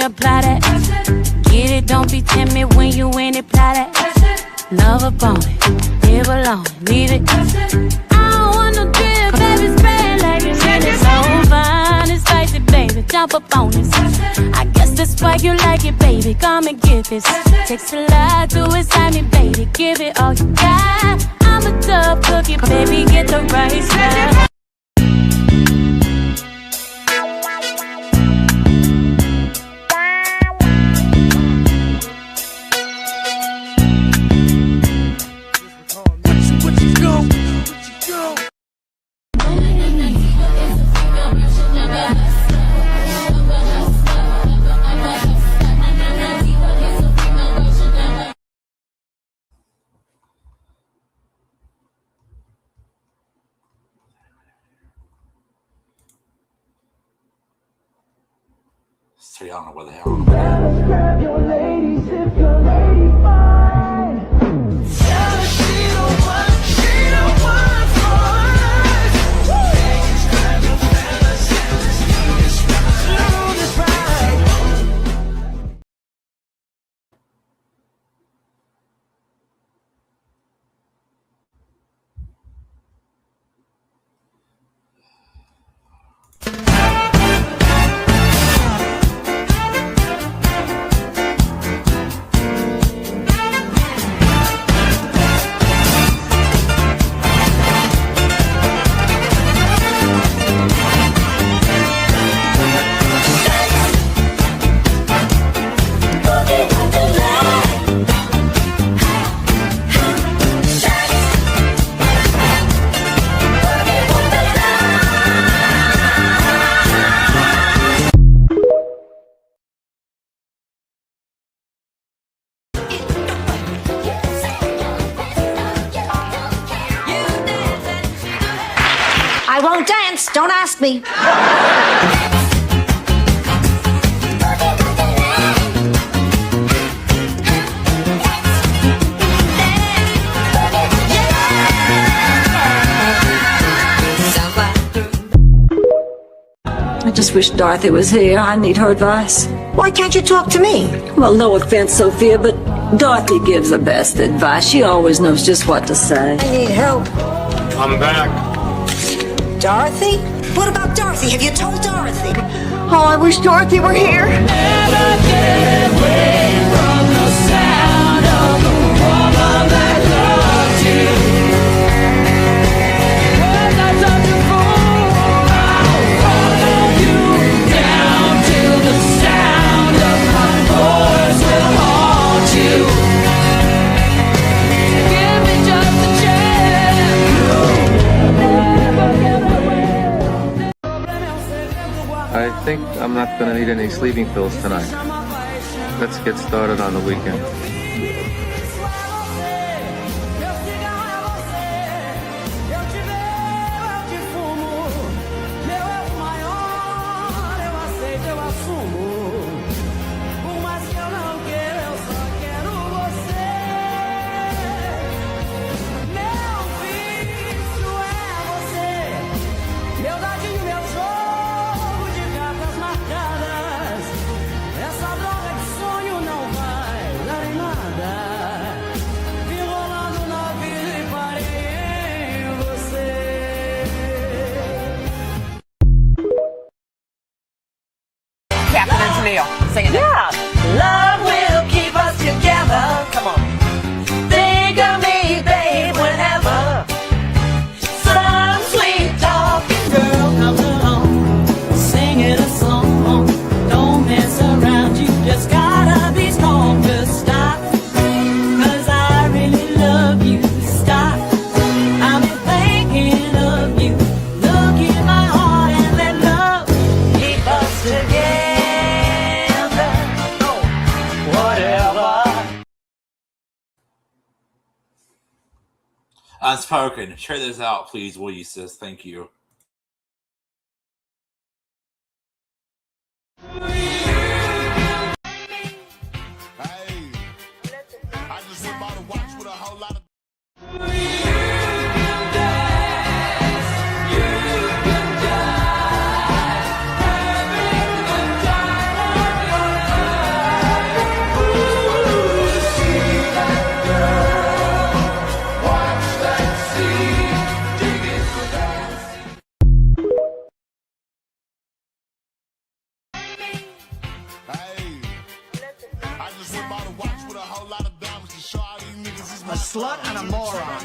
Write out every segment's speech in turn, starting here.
Apply that. Get it, don't be timid when you in it, apply that. Love upon it, live alone, leave it. I don't want no drip, baby, spread like it's really so fine. It's spicy, baby, jump up on this. I guess that's why you like it, baby, come and give it. Takes a lot to excite me, baby, give it all you got. I'm a tough cookie, baby, get the right stuff. So I don't know where the hell I'm going. Grab your ladies if your lady fine. Tell her she don't want for us. Ladies, grab your fellas and let's do this right. I won't dance, don't ask me. I just wish Dorothy was here. I need her advice. Why can't you talk to me? Well, no offense, Sophia, but Dorothy gives the best advice. She always knows just what to say. I need help. I'm back. Dorothy? What about Dorothy? Have you told Dorothy? Oh, I wish Dorothy were here. Never get away from the sound of the woman that loves you. When I touch your phone, I'll follow you down till the sound of my voice will haunt you. Give me just a chance. Never get away. I think I'm not going to need any sleeping pills tonight. Let's get started on the weekend. Sing it. Yeah. Love will keep us together. Come on. Think of me, babe, whenever some sweet talking girl comes along, singing a song. Don't mess around, you just gotta be strong to stop. 'Cause I really love you. Stop. I've been thinking of you. Look in my heart and let love keep us together. Unspoken. Share this out, please, will you, sis? Thank you. slut and a moron.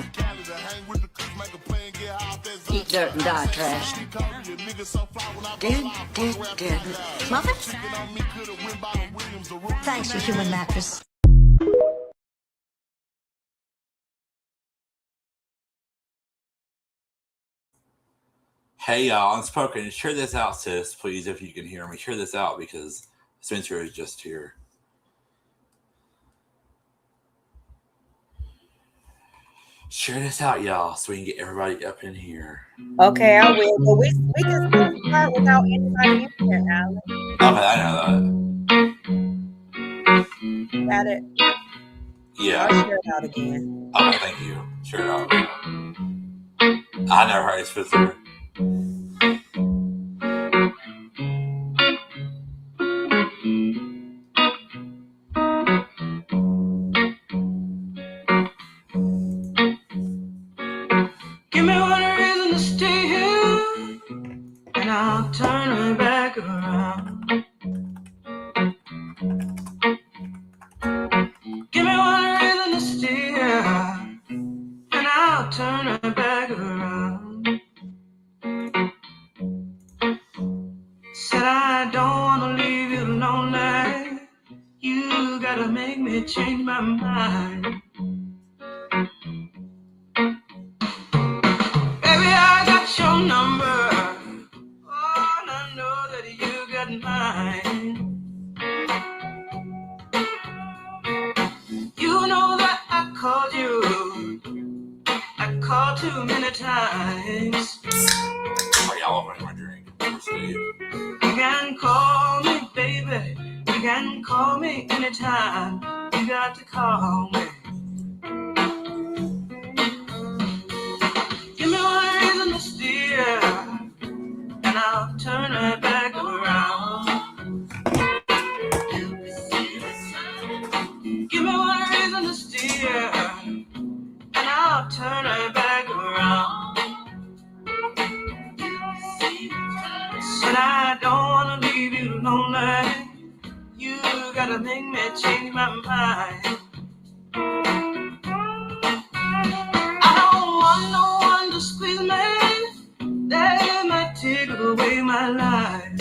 Eat dirt and die trash. Dead. Muffins? Thanks, you human mattress. Hey, y'all, Unspoken. Share this out, sis, please, if you can hear me. Share this out because Spencer is just here. Share this out, y'all, so we can get everybody up in here. Okay, I will. But we can still start without anybody in here, Alec. Okay, I know that. Got it? Yeah. I'll share it out again. Okay, thank you. Share it out. I never heard Spencer. Give me one reason to stay here, and I'll turn her back around. Give me one reason to stay here, and I'll turn her back around. Said I don't wanna leave you lonely. You gotta make me change my mind. Baby, I got your number. Oh, and I know that you got mine. You know that I called you. I called too many times. Sorry, y'all, opening my drink. You can call me, baby. You can call me anytime. You got to call me. Give me one reason to steer, and I'll turn her back around. Give me one reason to steer, and I'll turn her back around. Said I don't wanna leave you lonely. You gotta make me change my mind. I don't want no one to squeeze me. They might take away my life.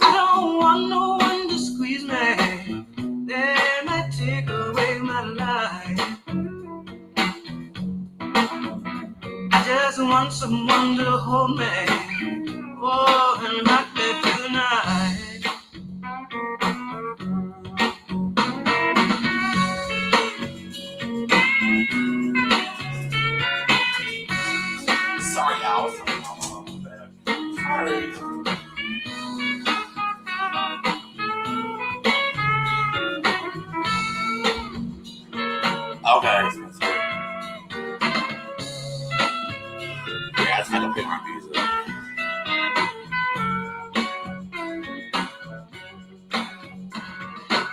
I don't want no one to squeeze me. They might take away my life. I just want someone to hold me. Oh, and rock me through the night. Sorry, y'all. Sorry. Okay, Spencer. Yeah, I just had to pick my music.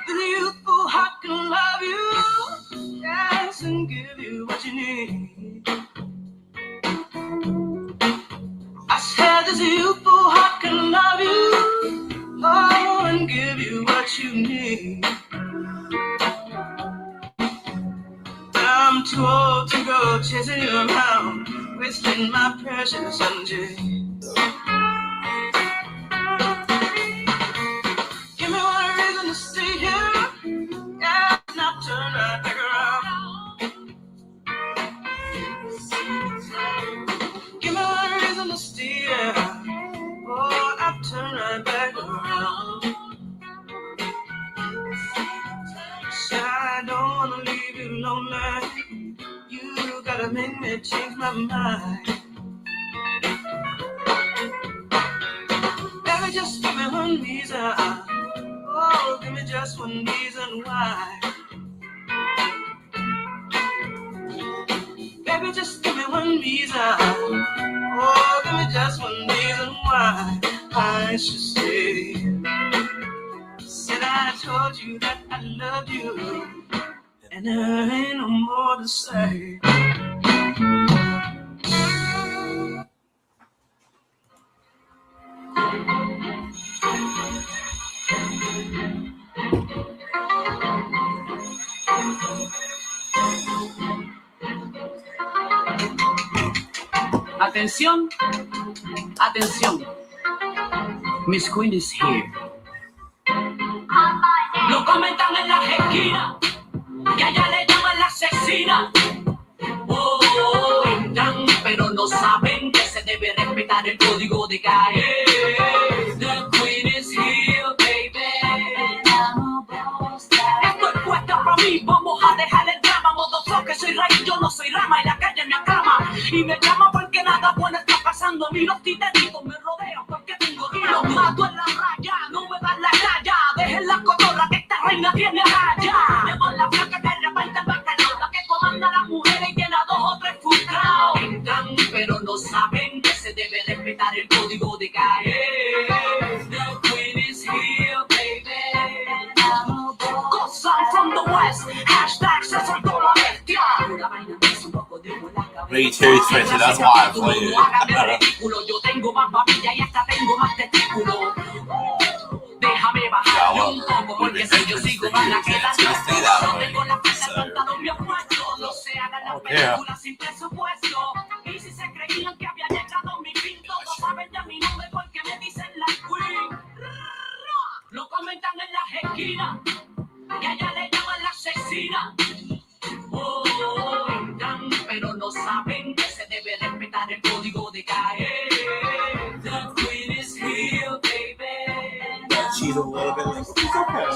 The youthful heart can love you, yes, and give you what you need. I said this youthful heart can love you, oh, and give you what you need. I'm too old to go chasing you around, wasting my precious energy. Give me one reason to stay here, yeah, now turn right back around. Give me one reason to stay here, oh, I'll turn right back around. Said I don't wanna leave you lonely. You gotta make me change my mind. Baby, just give me one reason. Oh, give me just one reason why. Baby, just give me one reason. Oh, give me just one reason why I should stay. Said I told you that I loved you, and there ain't no more to say. Atención, atención. Miss Queen is here. Lo comentan en las esquinas, que allá le llaman la asesina. Oh, entran, pero no saben que se debe respetar el código de calle. The Queen is here, baby. Esto es puesta para mí, vamos a dejar el drama. Motherfucker, soy raíz, yo no soy rama. Y la calle me aclama y me llama porque nada bueno está pasando. A mí los titanitos me rodean porque tengo río. Los mato en la raya, no me dan la raya. Dejen la cotorra que esta reina tiene raya. Llevo la placa que reparte el bacalao, la que comanda a las mujeres y tiene a 2 o 3 frustrados. Entran, pero no saben que se debe respetar el código de calle. The Queen is here, baby. Cause I'm from the West. Hashtag se soltó la bestia. Me too, Spencer. That's why I played it. Yo tengo más babilla y hasta tengo más testículos. Déjame bajar un poco porque si yo sigo van a quedar. No tengo la frente contado mi opuesto. No se hagan las películas sin presupuesto. Y si se creían que había llegado mi pinto, no saben ya mi nombre porque me dicen la Queen. Lo comentan en las esquinas, que allá le llaman la asesina. Oh, entran, pero no saben que se debe respetar el código de calle. The Queen is here, baby. She's a little bit like,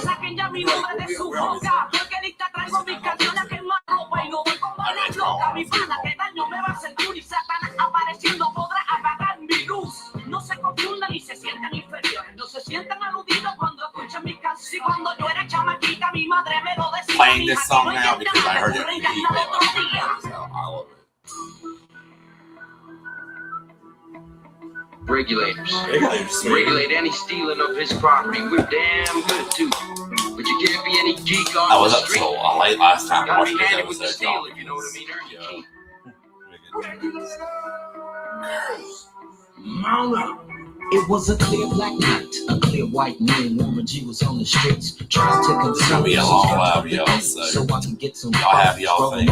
Saquen ya mi nombre de su boca, porque lista traigo mis canciones que más ropa y no voy con balas locas. Mi pana, que daño me va a hacer tú y Satanás apareciendo podrá apagar mi luz. No se confundan y se sientan inferiores, no se sientan aludidos cuando escuchan mis canciones. Cuando yo era chamaquita, mi madre me lo decía. playing this song now because I heard it on TV. So I love it. Regulators. Regulators. Regulate any stealing of his property. We're damn good too. But you can't be any geek on I was the up street. so late last time Gotta be watching this handy with the episode. steel, if you know what I mean. Earn your keep. Mount up. It was a clear black night, a clear white moon. Warren G was on the streets, trying to conceal. It's gonna be a long live, y'all, so I can get some. y'all have y'all things.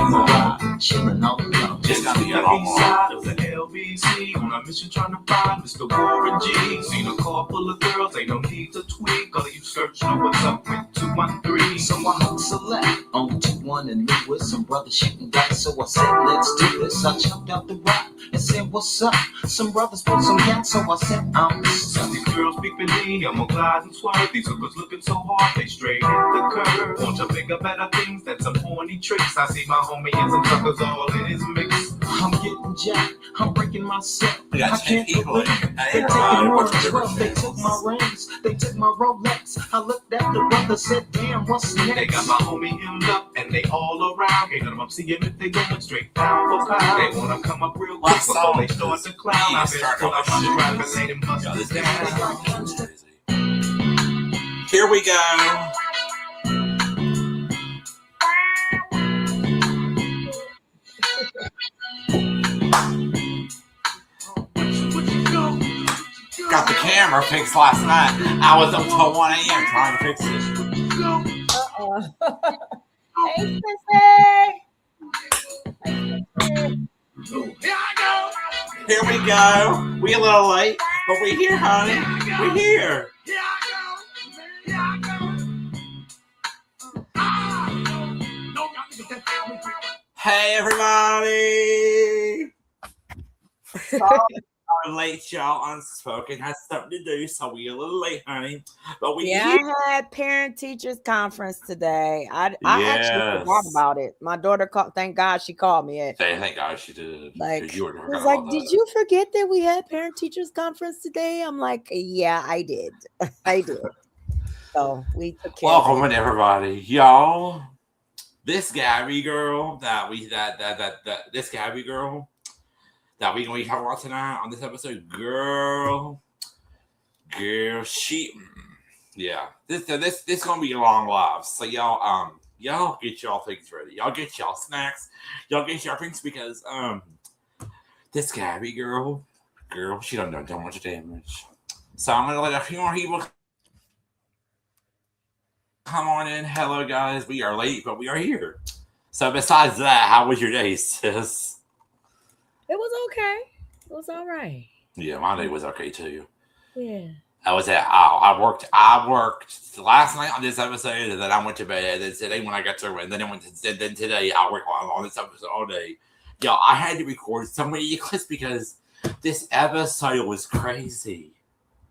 Chilling all alone. It's gonna be a long live. Of the LBC on a mission trying to find Mr. Warren G. Seen a car full of girls, ain't no need to tweak. All you search know what's up with 213. So I hooked select on 2-1 and Lewis. Some brothers shooting dice, so I said, let's do this. I jumped out the rock and said, what's up? Some brothers put some gas, so I said, some these girls peeping me, I'm gonna glide and swerve. These hookers looking so hard, they straight hit the curve. Want to bigger, better things than some horny tricks. I see my homie and some suckers all in his mix. I'm getting jacked, I'm breaking myself. We got 10 people in here. They taking more than 12. They took my rings, they took my Rolex. I looked at the brother, said, damn, what's next? They got my homie hemmed up and they all around. Can't let them see him if they going straight down for pound. They wanna come up real quick before they start to clown. I been pull out my strap and let him bust this down. Here we go. Got the camera fixed last night. I was up till 1 a.m. trying to fix it. Hey, Spencer. Here we go. We a little late, but we here, honey. We here. Hey, everybody. Our late, y'all. Unspoken has something to do, so we a little late, honey. But we I had parent teachers conference today. I actually forgot about it. My daughter called. Thank God she called me. Thank God she did. Like, you I was like, did you forget that we had parent teachers conference today? I'm like, yeah, I did. I did. So we took care of it. Welcome, everybody, y'all. This Gabby girl that we gonna be talking about tonight on this episode, girl, she, yeah, this gonna be a long live. So y'all get y'all things ready. Y'all get y'all snacks. Y'all get y'all drinks because this Gabby girl, she done much damage. So I'm gonna let a few more people come on in. Hello, guys. We are late, but we are here. So besides that, how was your day, sis? It was okay. It was all right. Yeah, my day was okay too. Yeah. I worked last night on this episode, and then I went to bed. And then today when I got to, and then then today I worked on this episode all day. Yo, I had to record so many clips because this episode was crazy.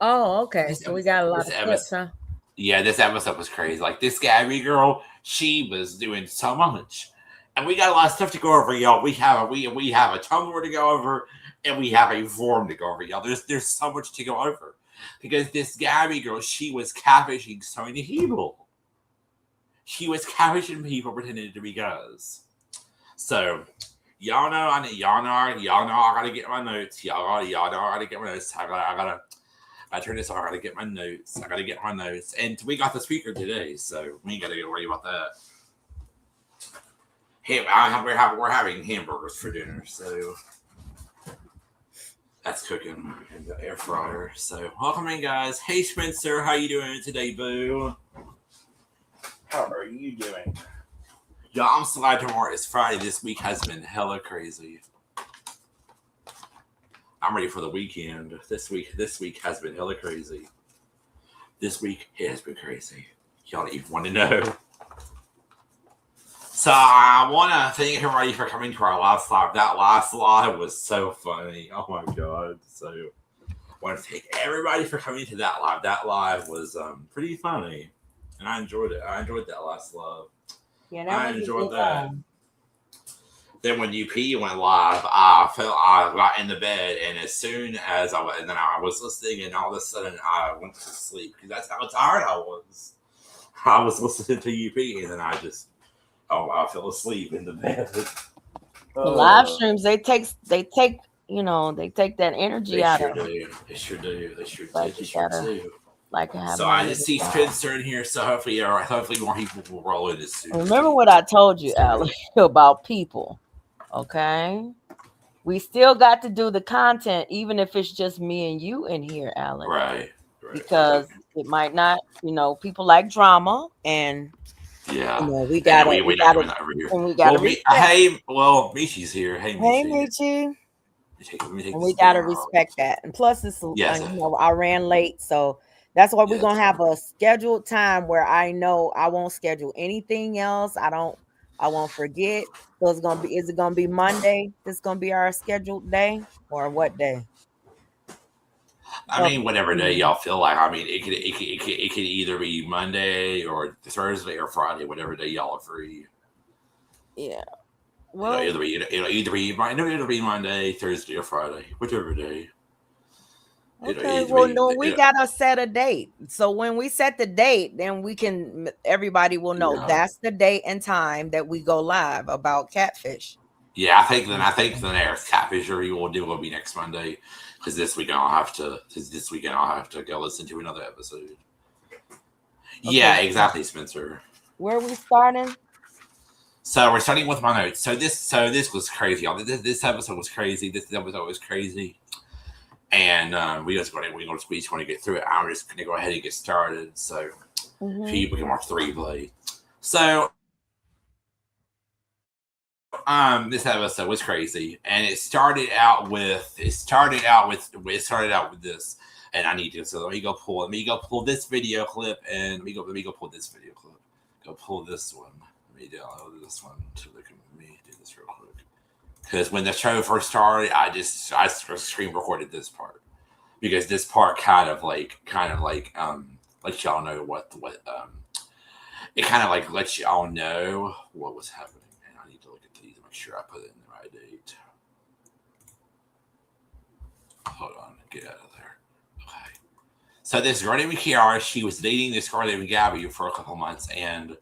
Oh, okay. So we got a lot of clips, huh? Yeah, this episode was crazy. Like this Gabby girl, she was doing so much, and we got a lot of stuff to go over, y'all. We have a Tumblr to go over, and we have a forum to go over, y'all. There's so much to go over because this Gabby girl, she was catfishing so many people. She was catfishing people pretending to be guys. So y'all know I gotta get my notes. Y'all know I gotta get my notes. I turn this on. I gotta get my notes. And we got the speaker today, so we ain't gotta get worried about that. We're having hamburgers for dinner, so that's cooking in the air fryer. So welcome in, guys. Hey, Spencer, how you doing today, boo? How are you doing? Y'all, I'm so glad tomorrow is Friday. This week has been hella crazy. I'm ready for the weekend. This week has been hella crazy. This week has been crazy. Y'all even want to know. So I want to thank everybody for coming to our last live. That last live was so funny. Oh my God. So I want to thank everybody for coming to that live. That live was pretty funny. And I enjoyed it. I enjoyed that last live. Yeah, I enjoyed that. Then when UP went live, I got in the bed, and as soon as I was listening, and all of a sudden I went to sleep because that's how tired I was. I was listening to UP, and then I fell asleep in the bed. The live streams, they take that energy out of it. They sure do. So I just see Spencer in here, so hopefully more people will roll in this soon. Remember what I told you, Alec, about people. Okay, we still got to do the content, even if it's just me and you in here, Alec. Right. Because it might not, people like drama, and we gotta. Hey, well, Michi's here. Hey, Michi. And we gotta respect that. And plus, it's I ran late, so that's why we're gonna have a scheduled time where I know I won't schedule anything else. I won't forget. So is it gonna be Monday? This gonna be our scheduled day, or what day? I mean, whatever day y'all feel like. I mean, it could either be Monday or Thursday or Friday, whatever day y'all are free. Yeah. Well, it'll either be Monday, Thursday, or Friday, whichever day. Okay. We gotta set a date. So when we set the date, then everybody will know that's the date and time that we go live about Catfish. Yeah, I think the next Catfish review will be next Monday, because this weekend I'll have to go listen to another episode. Okay. Yeah, exactly, Spencer. Where are we starting? So we're starting with my notes. So this was crazy, y'all. This episode was crazy. And we just want to get through it. I'm just going to go ahead and get started, so people can watch the replay. So this episode was crazy, and it started out with this. And I need to, so let me go pull this video clip, and let me go pull this video clip. Go pull this one. Let me download this one to look at me. Do this real quick. Because when the show first started, I screen recorded this part, because this part kind of like let y'all know what it kind of like lets y'all know what was happening. And I need to look at these and make sure I put it in the right date. Hold on, get out of there. Okay. So this girl named Kiara, she was dating this girl named Gabby for a couple months, and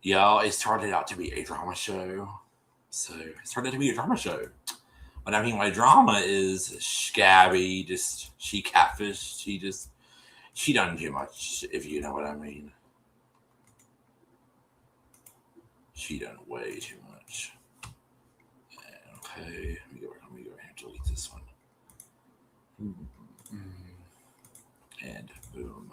it started out to be a drama show. So it started to be a drama show. What I mean by drama is Gabby she catfished. She done too much, if you know what I mean. She done way too much. Okay, let me go ahead and delete this one. And boom.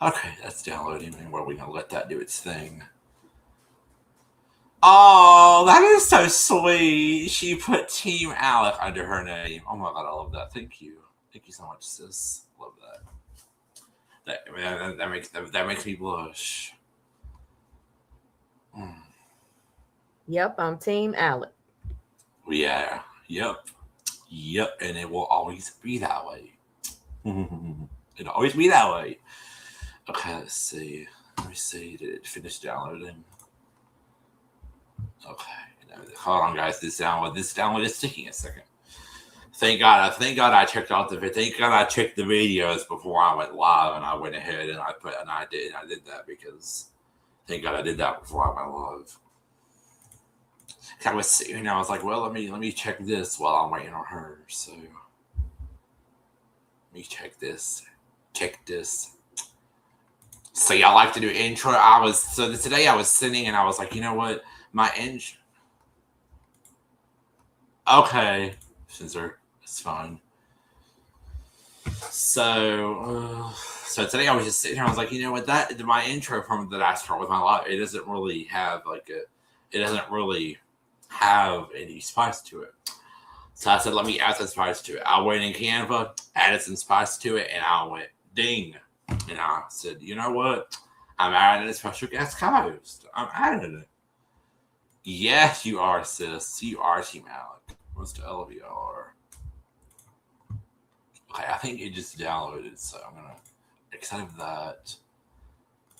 Okay, that's downloading, and we're going to let that do its thing. Oh, that is so sweet. She put Team Alec under her name. Oh my god, I love that. Thank you. Thank you so much, sis. Love that. That makes me blush. Yep, I'm Team Alec. Yeah. Yep. And it will always be that way. It'll always be that way. Okay, let's see. Let me see. Did it finish downloading? Okay. Hold on, guys. This download is taking a second. Thank God I checked out thank God I checked the videos before I went live, and I went ahead and I did that because thank God I did that before I went live. I was sitting and I was like, well, let me check this while I'm waiting on her. So let me check this. So y'all like to do intro? Today I was sitting and I was like, you know what? My intro. Okay, Sensor, it's fine. So today I was just sitting here. I was like, you know what? My intro from that I start with my life. It doesn't really have any spice to it. So I said, let me add some spice to it. I went in Canva, added some spice to it, and I went ding. And I said, you know what? I'm adding a special guest co-host. I'm adding it. Yes, you are, sis. You are Team Alec. Most of all of you are. Okay, I think it just downloaded, so I'm going to accept that.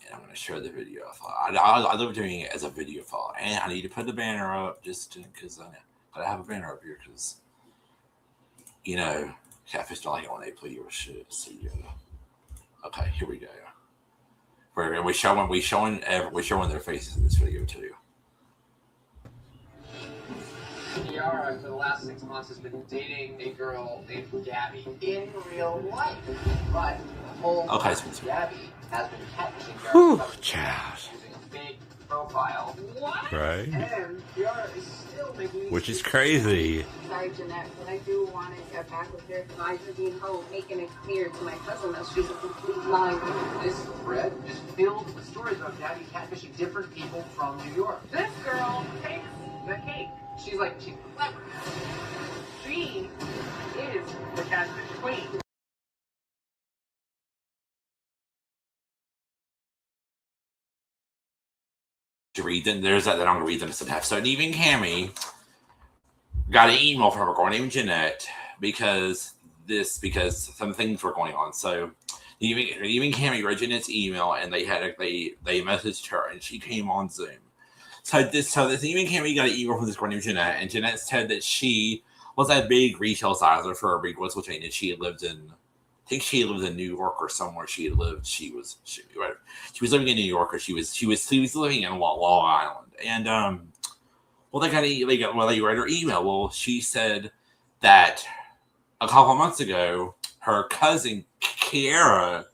And I'm going to share the video file. I love doing it as a video file. And I need to put the banner up just because I have a banner up here because, you know, Catfish don't like it when they play your shit. So, yeah. Okay, here we go. We're showing their faces in this video, too. Kiara, for the last 6 months, has been dating a girl named Gabby in real life. But the whole Gabby has been catfishing Kiara using a fake profile. What? Right. And Kiara is still making Which is crazy. Sorry, Jeanette, but I do want to get back with her because I being home, making it clear to my cousin that she's a complete liar. This thread is filled with stories about Gabby catfishing different people from New York. This girl takes the cake. She's clever. She is the catfish queen. To read them, there's that I'm going to read them sometimes. So Neve and Cammy got an email from a girl named Jeanette because some things were going on. So Neve and Cammy read Jeanette's email and they messaged her and she came on Zoom. So this Neve and Cammy got an email from this girl named Jeanette, and Jeanette said that she was a big retail sizer for a big whistle chain, and she lived in New York or somewhere. She was living in New York, or she was living in Long Island. And they read her email. Well, she said that a couple of months ago, her cousin Kiara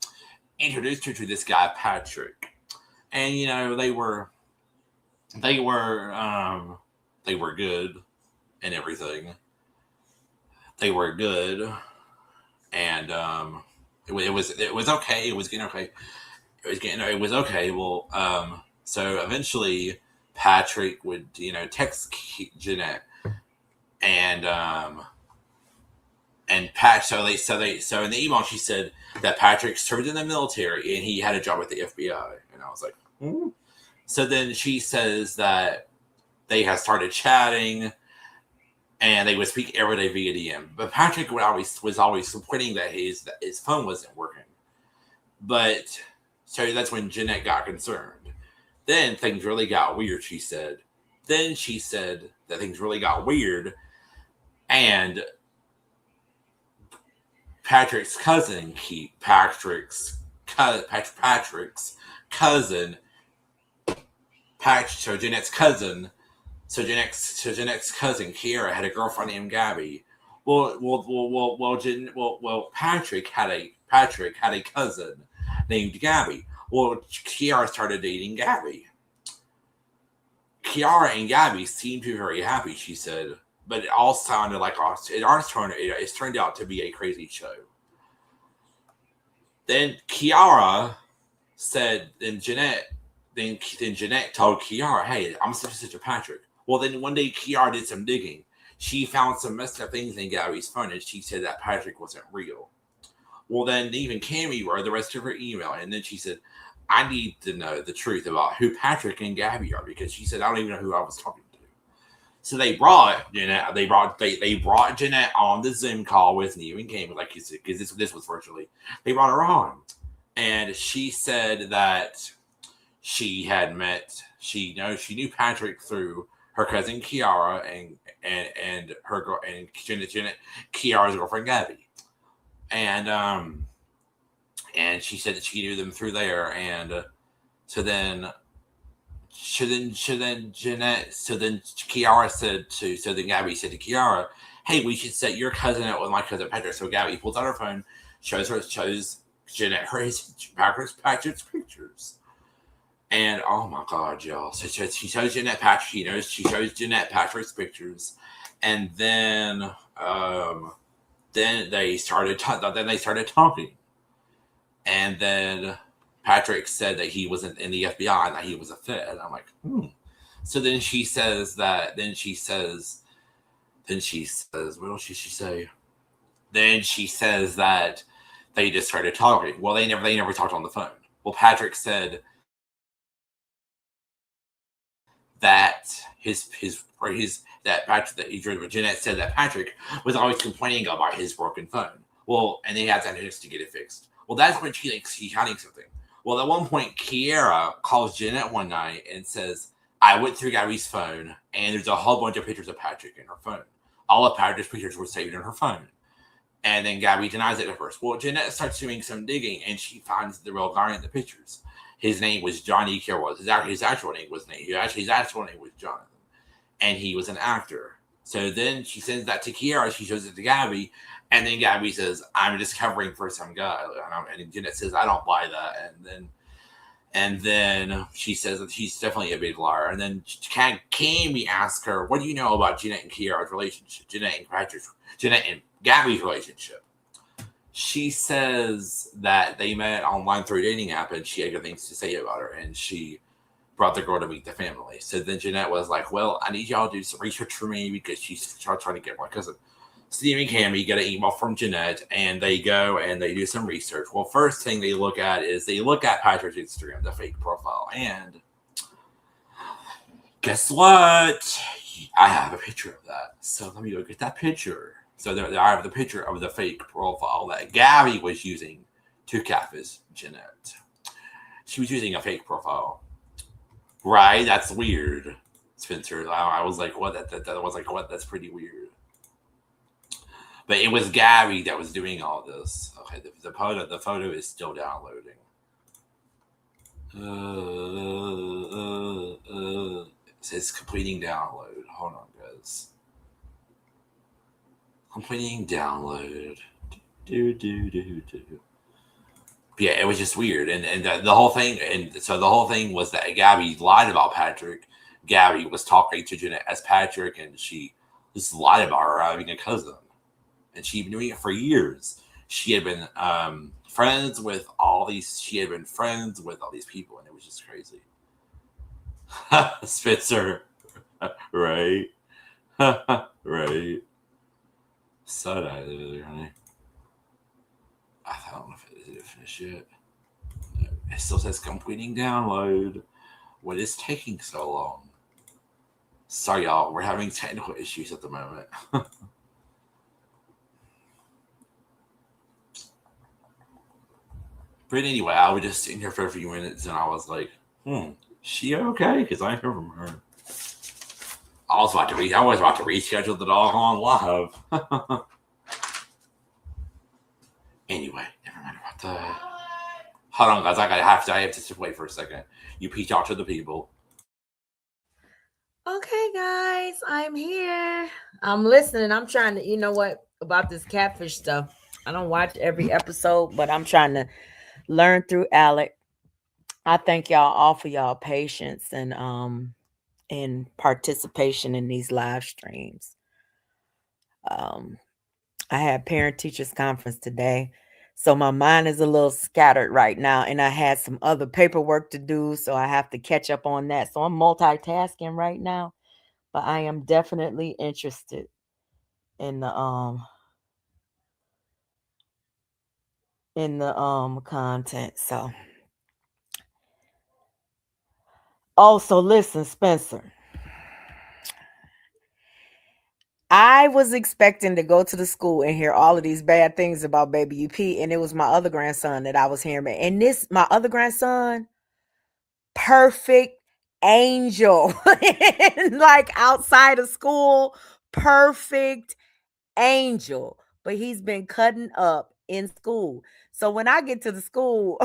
introduced her to this guy Patrick, and you know they were good and everything. They were good. And it was okay. It was getting okay. It was okay. Well, so eventually Patrick would, text Jeanette and Pat. So in the email she said that Patrick served in the military and he had a job at the FBI. And I was like, So then she says that they have started chatting. And they would speak every day via DM. But Patrick was always complaining that his phone wasn't working. But so that's when Jeanette got concerned. Then things really got weird, she said. Then she said that things really got weird. And Patrick's cousin, So Jeanette's cousin Kiara had a girlfriend named Gabby. Patrick had a cousin named Gabby. Well, Kiara started dating Gabby. Kiara and Gabby seemed to be very happy, she said, but it all sounded like it turned out to be a crazy show. Then Kiara said, then then Jeanette told Kiara, "Hey, I'm Sister Patrick." Well, then one day Kiara did some digging. She found some messed up things in Gabby's phone, and she said that Patrick wasn't real. Well, then even Cammy wrote the rest of her email, and then she said, "I need to know the truth about who Patrick and Gabby are," because she said, "I don't even know who I was talking to." So they brought Jeanette. They brought Jeanette on the Zoom call with me and Cammy, like you said, because this was virtually. They brought her on, and she said that she had met. She knew Patrick through her cousin Kiara and her girl and Jeanette, Kiara's girlfriend Gabby. And she said that she knew them through there, and so then Kiara so then Gabby said to Kiara, "Hey, we should set your cousin up with my cousin Patrick." So Gabby pulls out her phone, shows Jeanette Patrick's pictures, and oh my God, y'all! So she shows Jeanette Patrick. She shows Jeanette Patrick's pictures, and then they started talking, and then Patrick said that he wasn't in the FBI and that he was a Fed. And I'm like, So then she says that. Then she says, what else did she say? Then she says that they just started talking. Well, they never talked on the phone. Well, Patrick said that Jeanette said that Patrick was always complaining about his broken phone. Well, and they had to just to get it fixed. Well, that's when she hiding something. Well, at one point, Kiara calls Jeanette one night and says, "I went through Gabby's phone, and there's a whole bunch of pictures of Patrick in her phone. All of Patrick's pictures were saved in her phone." And then Gabby denies it at first. Well, Jeanette starts doing some digging, and she finds the real guy in the pictures. His name was Johnny Kiara. His actual name was Jonathan, and he was an actor. So then she sends that to Kiara. She shows it to Gabby, and then Gabby says, "I'm just covering for some guy." And Jeanette says, "I don't buy that." And then she says that she's definitely a big liar. And then Cammy asks her, "What do you know about Jeanette and Kiara's relationship? Jeanette and Gabby's relationship?" She says that they met online through a dating app, and she had good things to say about her, and she brought the girl to meet the family. So then Jeanette was like, "Well, I need y'all to do some research for me," because she's trying to get my cousin. Steve and Cammy get an email from Jeanette, and they go and they do some research. Well, first thing they look at Patrick's Instagram, the fake profile, and guess what? I have a picture of that. So let me go get that picture. So there I have the picture of the fake profile that Gabby was using to catfish Jeanette. She was using a fake profile. Right? That's weird, Spencer. I was like, what? That was like, what? That's pretty weird. But it was Gabby that was doing all this. Okay, the photo is still downloading. It says completing download. Hold on, guys. Completing download. Yeah, it was just weird, and the whole thing, and so the whole thing was that Gabby lied about Patrick. Gabby was talking to Jeanette as Patrick, and she just lied about her having a cousin, and she'd been doing it for years. She had been friends with all these. She had been friends with all these people, and it was just crazy. Spencer, right? Right. So that honey. I don't know if it finished yet. It still says completing download. What is taking so long? Sorry, y'all. We're having technical issues at the moment. But anyway, I was just sitting here for a few minutes, and I was like, she okay? Because I hear from her. I was about to reschedule the doggone live. Anyway, never mind about that. Hold on, guys. I have to just wait for a second. You peach out to the people. Okay, guys, I'm here. I'm listening. I'm trying to, you know what, about this catfish stuff. I don't watch every episode, but I'm trying to learn through Alec. I thank y'all all for y'all patience and participation in these live streams. I had parent teachers conference today, So my mind is a little scattered right now, and I had some other paperwork to do, so I have to catch up on that. So I'm multitasking right now, but I am definitely interested in the content. So also listen, Spencer. I was expecting to go to the school and hear all of these bad things about baby UP, and it was my other grandson that I was hearing. And my other grandson, perfect angel. Like outside of school, perfect angel. But he's been cutting up in school. So when I get to the school,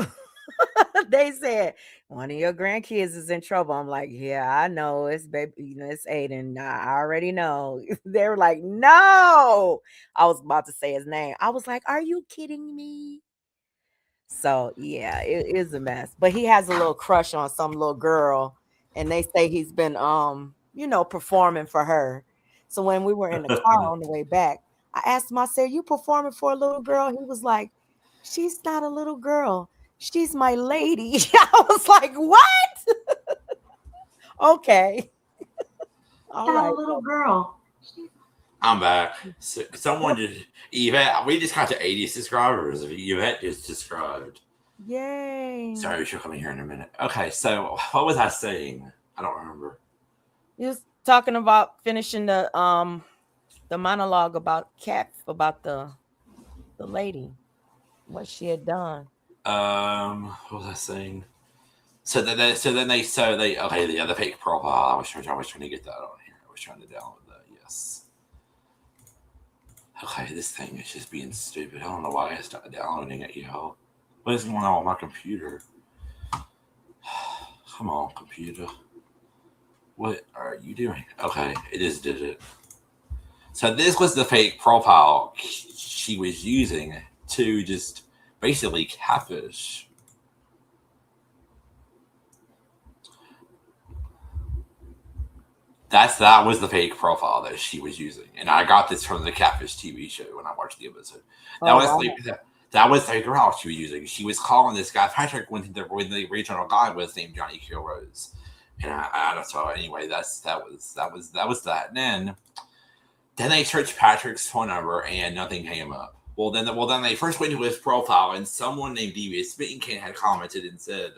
they said one of your grandkids is in trouble. I'm like, yeah, I know it's baby, it's Aiden. I already know. They were like, no. I was about to say his name. I was like, are you kidding me? So yeah, it is a mess. But he has a little crush on some little girl, and they say he's been performing for her. So when we were in the car on the way back, I asked him, I said, you performing for a little girl? He was like, she's not a little girl. She's my lady. I was like, what? Okay. All Not right. a little girl. I'm back. So, someone just Yvette. We just got to 80 subscribers. Yvette just described. Yay. Sorry, she'll come in here in a minute. Okay, so what was I saying? I don't remember. You was talking about finishing the monologue about the lady, what she had done. What was I saying? So then they okay, the fake profile. I was trying to get that on here. I was trying to download that. Yes. Okay, this thing is just being stupid. I don't know why I started downloading it, yo. What is going on with my computer? Come on, computer. What are you doing? Okay, it just did it. So this was the fake profile she was using to just basically catfish. That was the fake profile that she was using, and I got this from the Catfish TV show when I watched the episode. That was the girl she was using. She was calling this guy Patrick when the original guy was named Johnny Kilrose, and I don't know. Anyway, that was that. And then they searched Patrick's phone number and nothing came up. Well, then they first went to his profile, and someone named Devious Spitting Can had commented and said,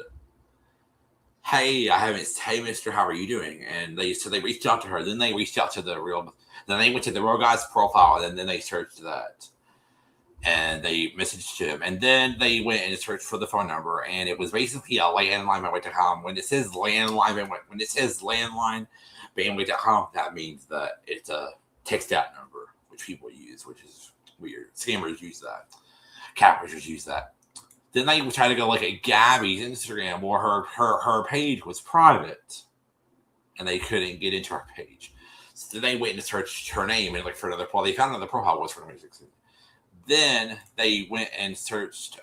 hey, hey, mister, how are you doing? And they reached out to her. Then they reached out to then they went to the real guy's profile, and then they searched that. And they messaged him. And then they went and searched for the phone number, and it was basically a landline bandwidth.com. When it says landline bandwidth.com, that means that it's a text out number, which people use, which is weird. Scammers use that. Catfishers use that. Then they would try to go look at Gabby's Instagram, where her page was private, and they couldn't get into her page. So then they went and searched her name and looked for another profile. They found another profile was for 2016. Then they went and searched.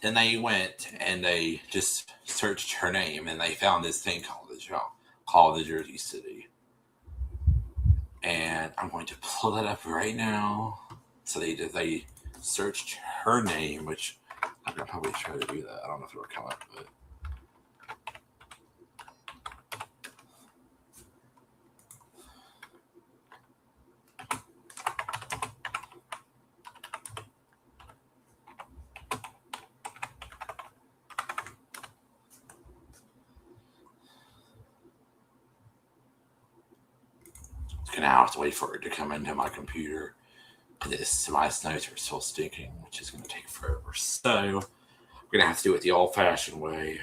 Then they went and they just searched her name, and they found this thing called the Jersey City. And I'm going to pull that up right now. So they searched her name, which I'm gonna probably try to do that. I don't know if it'll come up, but it's gonna have to wait for it to come into my computer. My notes are still stinking, which is going to take forever. So I'm going to have to do it the old-fashioned way.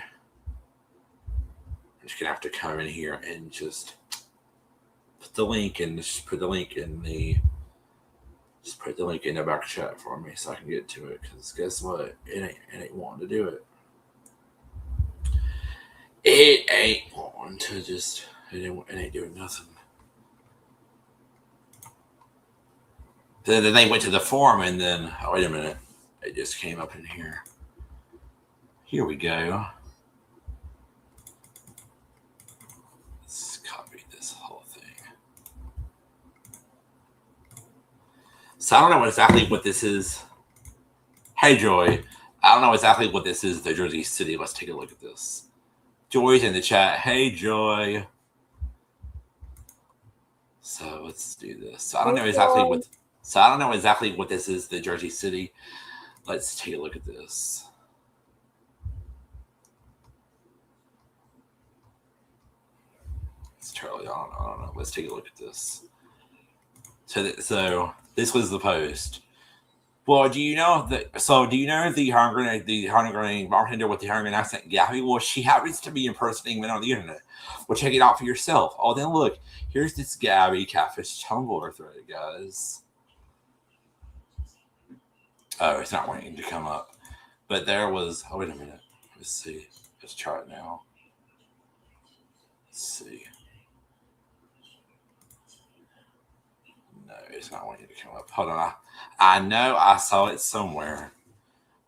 I'm just going to have to come in here and just put the link in the back chat for me so I can get to it. Because guess what? It ain't wanting to do it. It ain't wanting to just. It ain't doing nothing. Then they went to the forum, and then, oh, wait a minute. It just came up in here. Here we go. Let's copy this whole thing. So I don't know exactly what this is. Hey, Joy. I don't know exactly what this is, the Jersey City. Let's take a look at this. Joy's in the chat. Hey, Joy. So let's do this. So I don't know exactly what. So I don't know exactly what this is, the Jersey City. Let's take a look at this. It's Charlie. I don't know. Let's take a look at this. So this was the post. Well, do you know that? So do you know the Hungarian bartender with the Hungarian accent, Gabby? Well, she happens to be impersonating men on the internet. Well, check it out for yourself. Oh, then look, here's this Gabby Catfish Tumblr thread, guys. Oh, it's not wanting to come up. But there was. Oh, wait a minute. Let's see. Let's try it now. Let's see. No, it's not wanting to come up. Hold on. I know I saw it somewhere.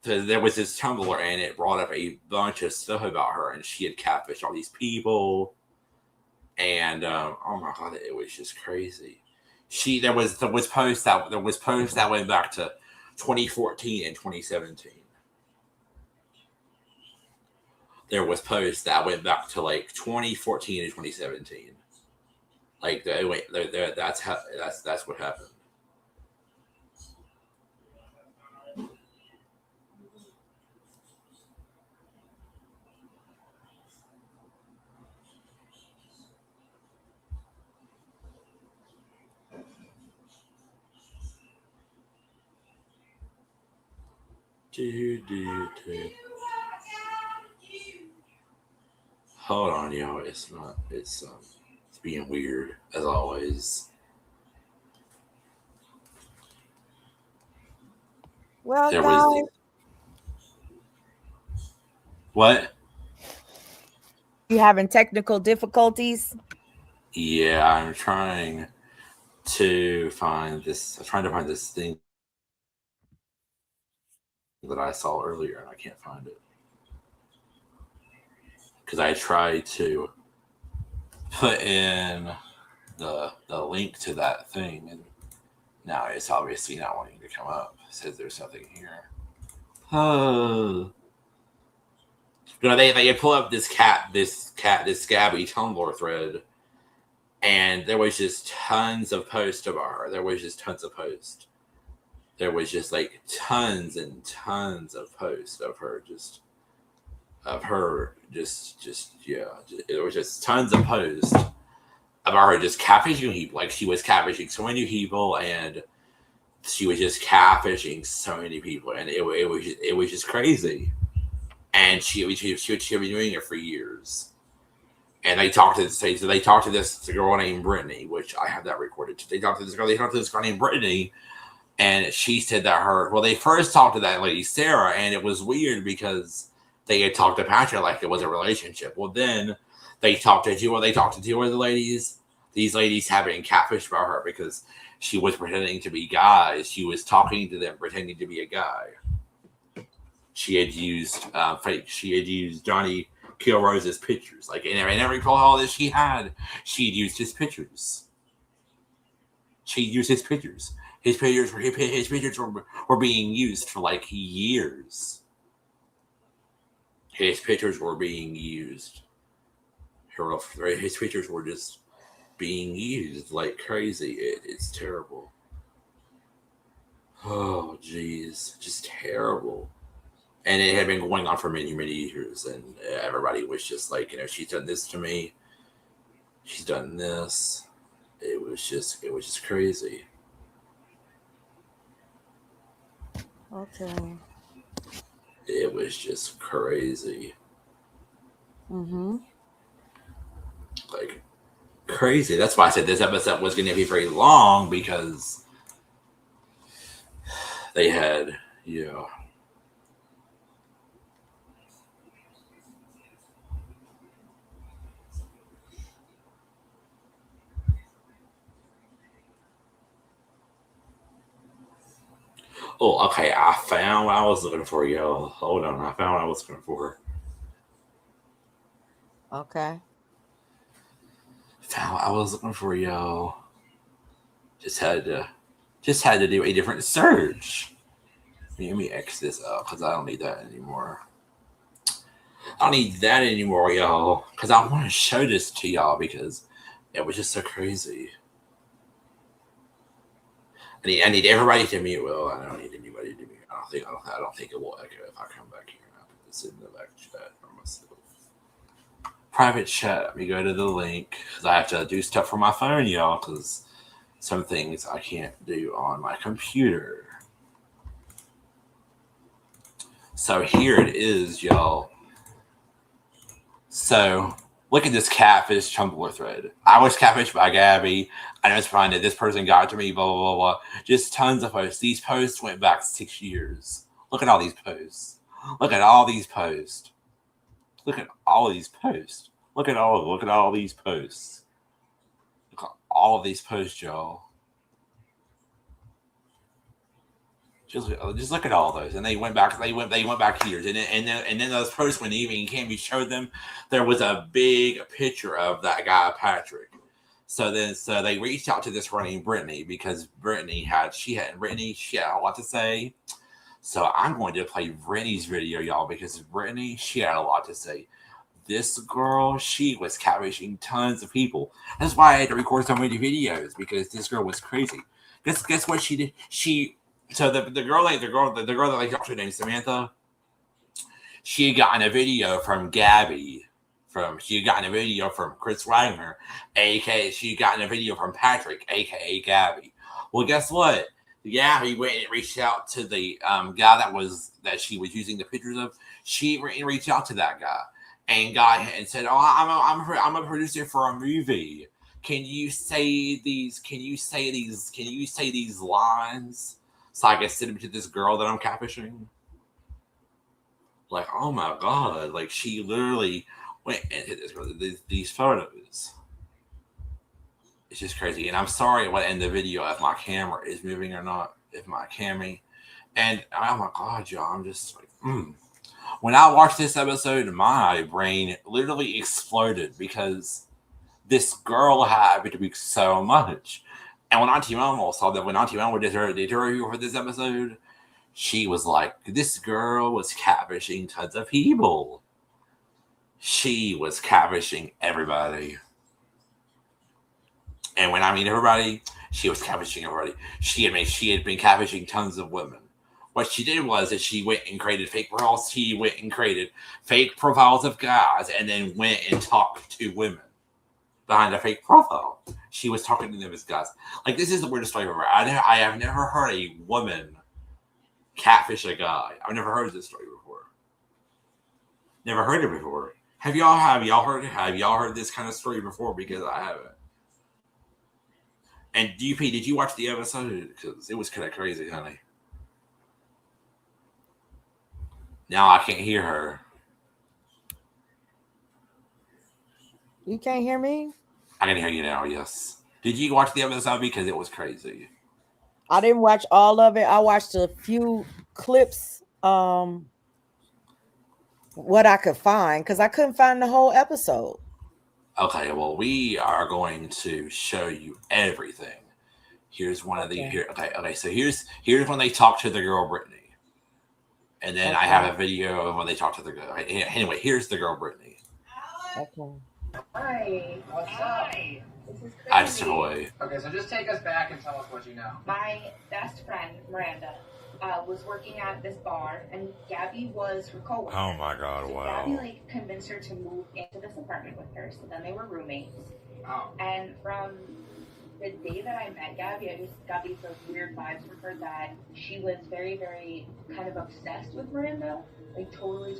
There was this Tumblr and it brought up a bunch of stuff about her, and she had catfished all these people. And oh my god, it was just crazy. There was posts that went back to 2014 and 2017. There was posts that went back to like 2014 and 2017. Like that's what happened. Hold on, y'all. It's being weird as always. Well, guys. What? You having technical difficulties? Yeah, I'm trying to find this. I'm trying to find this thing that I saw earlier, and I can't find it because I tried to put in the link to that thing, and now it's obviously not wanting to come up. It says there's nothing here. Oh. You know, they pull up this Gabby Tumblr thread, and there was just tons of posts about her. There was just tons of posts. There was just like tons and tons of posts of her, There was just tons of posts about her just catfishing people. Like she was catfishing so many people, and she was just catfishing so many people, and it was just crazy. And she had been doing it for years. And they talked to this girl named Brittany, which I have that recorded. They talked to this girl named Brittany, and she said that they first talked to that lady Sarah, and it was weird because they had talked to Patrick like it was a relationship. Well, then they talked to two other ladies. These ladies have been catfished by her because she was pretending to be guys. She was talking to them pretending to be a guy. She had used Johnny Kilrose's pictures. Like in every call that she'd used his pictures. She'd used his pictures. His pictures were being used for like years. His pictures were being used. His pictures were just being used like crazy. It's terrible. Oh, geez. Just terrible. And it had been going on for many, many years. And everybody was just like, she's done this to me. She's done this. It was just crazy. Okay. It was just crazy. Mm-hmm. Like, crazy. That's why I said this episode was going to be very long, because they had, Oh, okay. I found what I was looking for, y'all. Hold on. I found what I was looking for. Okay. Found what I was looking for, y'all. Just had to Just had to do a different search. Let me X this up because I don't need that anymore. I don't need that anymore, y'all. Because I want to show this to y'all because it was just so crazy. I need everybody to mute. Well, I don't need anybody to mute. I don't think it will echo if I come back here and I put this in the back chat for myself. Private chat. Let me go to the link because I have to do stuff for my phone, y'all. Because some things I can't do on my computer. So here it is, y'all. So look at this catfish Tumblr thread. I was catfished by Gabby. I just find that this person got to me, blah, blah, blah, blah. Just tons of posts. These posts went back 6 years. Look at all these posts. Look at all these posts. Look at all these posts. Look at all these posts. Look at all of these posts, y'all. Just look at all those, and they went back years, and then those posts when even Cammy showed them, there was a big picture of that guy Patrick. So they reached out to this girl named Brittany because Brittany had a lot to say. So I'm going to play Brittany's video, y'all, because Brittany, she had a lot to say. This girl, she was catfishing tons of people. That's why I had to record so many videos because this girl was crazy. Guess what she did? So the girl that I talked to named Samantha, she had gotten a video from Gabby. She had gotten a video from Chris Wagner, aka she had gotten a video from Patrick, aka Gabby. Well, guess what? Gabby went and reached out to the guy that she was using the pictures of. She reached out to that guy and said, "Oh, I'm a producer for a movie. Can you say these lines?" So I can send them to this girl that I'm catfishing. Like, oh my God. Like, she literally went and hit this girl. These photos. It's just crazy. And I'm sorry what in the video if my camera is moving or not. If my camera. And oh my God, y'all. I'm just like, When I watched this episode, my brain literally exploded because this girl happened to be so much. And when Auntie Momo saw that, when Auntie Momo did her review for this episode, she was like, this girl was catfishing tons of people. She was catfishing everybody. And when I mean everybody, she was catfishing everybody. She had been catfishing tons of women. What she did was that she went and created fake profiles. She went and created fake profiles of guys and then went and talked to women behind a fake profile. She was talking to them as guys. Like, this is the weirdest story ever. I have never heard a woman catfish a guy. I've never heard this story before. Never heard it before. Have y'all heard this kind of story before? Because I haven't. And DP, did you watch the episode? Because it was kind of crazy, honey. Now I can't hear her. You can't hear me? I can hear you now, yes. Did you watch the episode? Because it was crazy. I didn't watch all of it. I watched a few clips, what I could find, because I couldn't find the whole episode. Okay, well, we are going to show you everything. Here's one of the Okay. So here's when they talk to the girl Brittany. And then I have a video of when they talk to the girl. Anyway, here's the girl Brittany. Okay. Hi. What's up? This is crazy. I just took away. Okay, so just take us back and tell us what you know. My best friend, Miranda, was working at this bar, and Gabby was her coworker. Oh my God, so wow. Gabby convinced her to move into this apartment with her, so then they were roommates. Oh. And from the day that I met Gabby, I just got these weird vibes from her that she was very, very kind of obsessed with Miranda. Like totally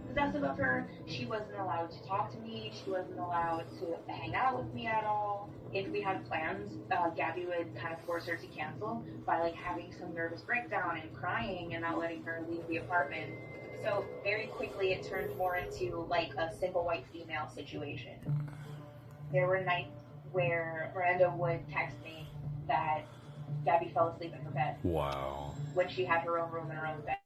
obsessive of her. She wasn't allowed to talk to me. She wasn't allowed to hang out with me at all. If we had plans, Gabby would kind of force her to cancel by having some nervous breakdown and crying and not letting her leave the apartment. So very quickly it turned more into a single white female situation. There were nights where Miranda would text me that Gabby fell asleep in her bed. Wow. When she had her own room and her own bed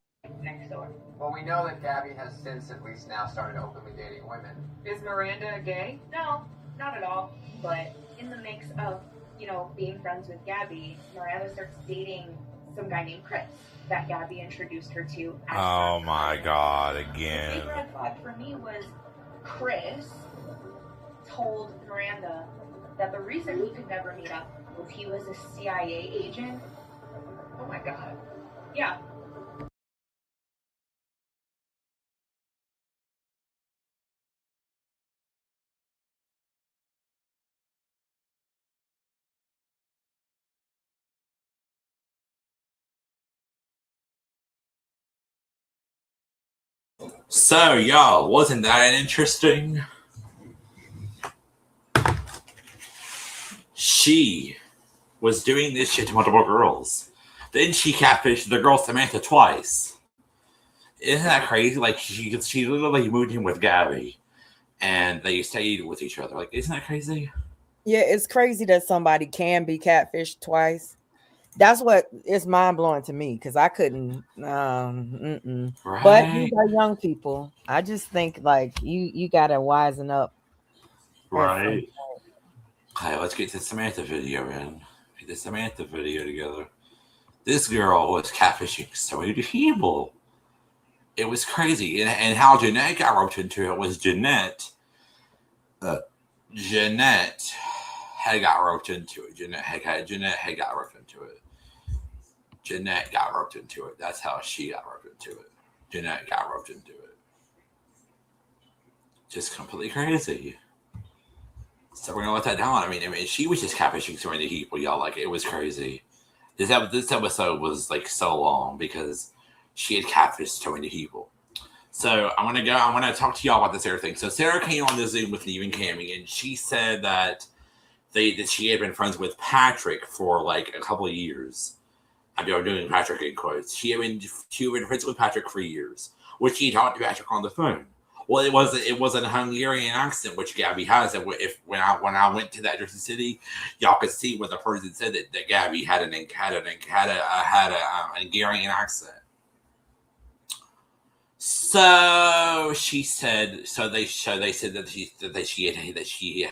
next door. Well, we know that Gabby has since at least now started openly dating women. Is Miranda gay? No, not at all. But in the mix of you know, being friends with Gabby, Miranda starts dating some guy named Chris that Gabby introduced her to. Oh my God, The again. big red flag for me was Chris told Miranda that the reason he could never meet up was he was a CIA agent. Oh my God. Yeah. So, y'all, wasn't that interesting? She was doing this shit to multiple girls. Then she catfished the girl Samantha twice. Isn't that crazy? Like, she literally moved in with Gabby, and they stayed with each other. Like, isn't that crazy? Yeah, it's crazy that somebody can be catfished twice. That's what is mind blowing to me because I couldn't. Right. But these are young people. I just think like you gotta wisen up. Right. Okay, let's get the Samantha video in. Get the Samantha video together. This girl was catfishing so many people. It was crazy. And how Jeanette got roped into it was Jeanette. Jeanette had got roped into it. Jeanette had got roped into it. Jeanette got roped into it. That's how she got roped into it. Jeanette got roped into it. Just completely crazy. So we're gonna let that down. I mean, she was just catfishing so many people, y'all. Like, it was crazy. This episode was like so long because she had catfished so many people. So I'm gonna talk to y'all about this Sarah thing. So Sarah came on the Zoom with Neve and Cammie, and she said that she had been friends with Patrick for like a couple of years. I'm doing Patrick in quotes. She had been friends with Patrick for years, which she talked to Patrick on the phone. Well, it was a Hungarian accent, which Gabby has. And when I went to that Jersey City, y'all could see when the person said that Gabby had a Hungarian accent. So she said. So they said that he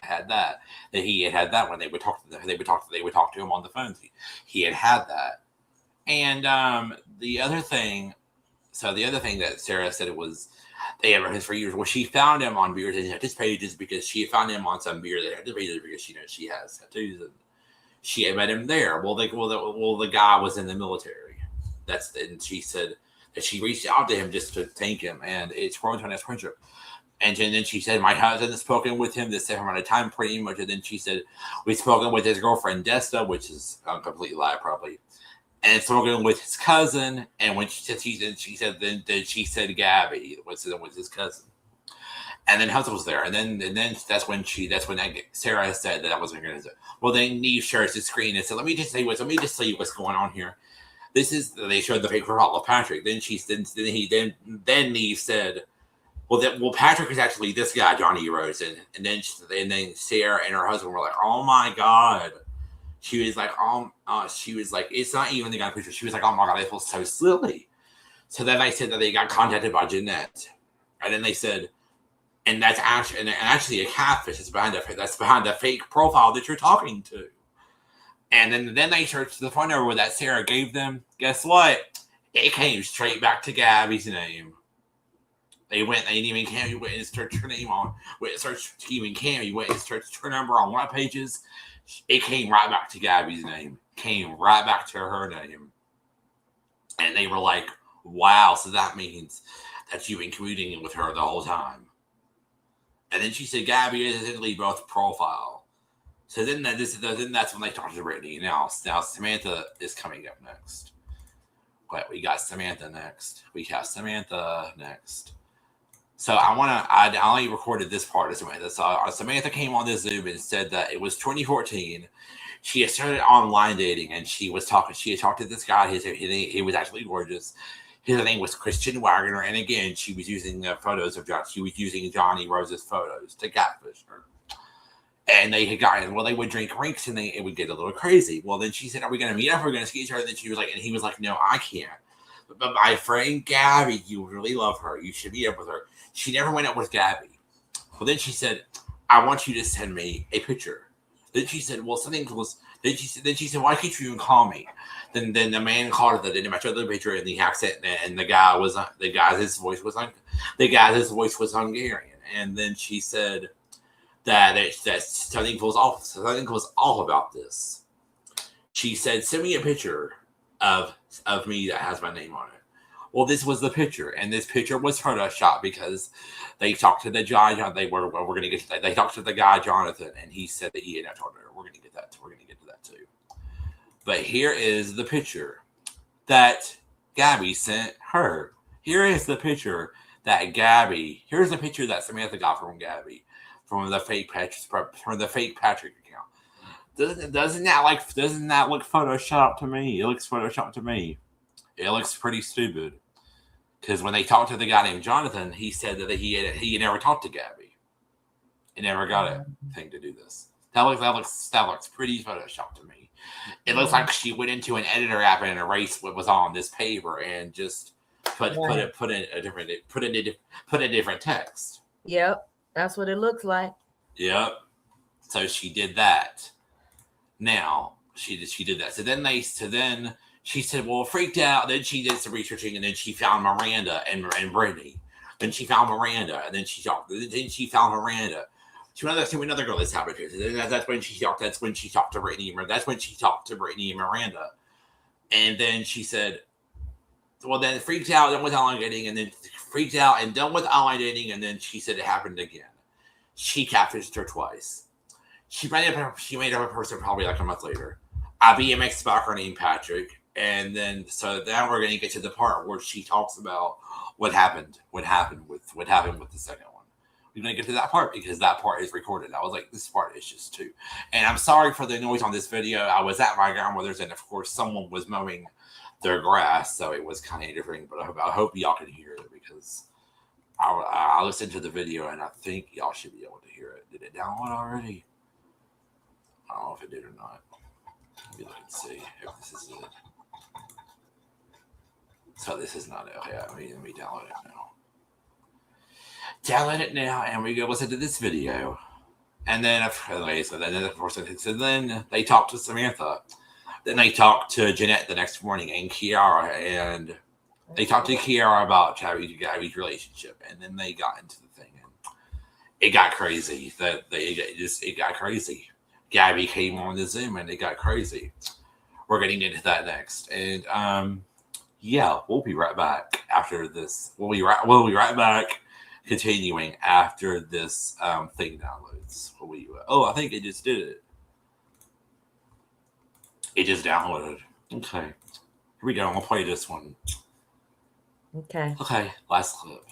had that when they would talk to him on the phone. He had that, and the other thing that Sarah said it was. They had been for years. Well, she found him on beers and his pages because she found him on some beer that had his pages because she knows she has tattoos and she had met him there. The guy was in the military. And she said that she reached out to him just to thank him, and it's grown to a nice friendship. And then she said, my husband has spoken with him this amount of time, pretty much. And then she said, we've spoken with his girlfriend Desta, which is a complete lie, probably. And spoken with his cousin, and when she said Gabby was his cousin, and then Hustle was there, and then that's when Sarah said that I wasn't going to say. Well, then Neve shares the screen and said, let me just tell you what's going on here. They showed the fake profile of Patrick. Then Neve said, well, Patrick is actually this guy, Johnny Rose, and then Sarah and her husband were like, oh my God. She was like, it's not even the guy picture. She was like, oh my God, I feel so silly. So then they said that they got contacted by Jeanette. And then they said, and that's actually a catfish. That's behind the fake profile that you're talking to. And then they searched the phone number that Sarah gave them. Guess what? It came straight back to Gabby's name. Neve and Cammie went and searched her name Neve and Cammie went and searched her number on one of the pages. It came right back to Gabby's name. Came right back to her name. And they were like, wow, so that means that you've been commuting with her the whole time. And then she said, Gabby isn't leave both profile. So then that's when they talked to Brittany. Now Samantha is coming up next. But we got Samantha next. So I only recorded this part of Samantha. So Samantha came on this Zoom and said that it was 2014. She had started online dating, and she had talked to this guy. He was actually gorgeous. His name was Christian Wagner, and again, she was using photos of John. She was using Johnny Rose's photos to catfish her. And they had gotten, they would drink drinks, and it would get a little crazy. Well, then she said, are we going to meet up? We're going to see each other. And then she was like, and he was like, no, I can't. But my friend Gabby, you really love her. You should meet up with her. She never went out with Gabby. Well, then she said, I want you to send me a picture. Then she said, well, Then she said, why can't you even call me? Then the man called her. Then I showed the picture and the accent, and the guy's voice was Hungarian. And then she said that something was off. Something was off about this. She said, send me a picture of me that has my name on it. Well, this was the picture, and this picture was Photoshop because they talked to the guy. They talked to the guy Jonathan, and he said that he had told her. We're gonna get to that too. But here is the picture that Gabby sent her. Here's the picture that Samantha got from Gabby from the fake Patrick account. Doesn't that look Photoshop to me? It looks Photoshop to me. It looks pretty stupid. Because when they talked to the guy named Jonathan, he said that he had never talked to Gabby. He never got a thing to do this. That looks pretty Photoshop to me. It looks like she went into an editor app and erased what was on this paper and just put in a different text. Yep, that's what it looks like. Yep. So she did that. Now she did that. So then she said, well, freaked out. Then she did some researching, and then she found Miranda and Brittany. Then she found Miranda, and then she talked. Then she found Miranda. She went to another girl that's happened here. That's when she talked. That's when she talked to Brittany. That's when she talked to Brittany and Miranda. And then she said, well, then freaked out, done with online dating, and then freaked out and done with online dating, and then she said it happened again. She catfished her twice. She made up a person probably like a month later. A BMX biker named Patrick. And then, so now we're going to get to the part where she talks about what happened with the second one. We're going to get to that part because that part is recorded. I was like, this part is just too. And I'm sorry for the noise on this video. I was at my grandmother's, and of course, someone was mowing their grass, so it was kind of different. But I hope y'all can hear it because I listened to the video, and I think y'all should be able to hear it. Did it download already? I don't know if it did or not. Let me look and see if this is it. So this is not it. Okay, let me download it now. Download it now, and we go listen to this video. And then, then they talked to Samantha. Then they talked to Jeanette the next morning and Kiara, and they talked to Kiara about Gabby's relationship. And then they got into the thing, and it got crazy. It got crazy. Gabby came on the Zoom, and it got crazy. We're getting into that next, and yeah, we'll be right back after this. We'll be right back, continuing after this thing downloads. I think it just did it. It just downloaded. Okay, here we go. I'm gonna play this one. Okay, last clip.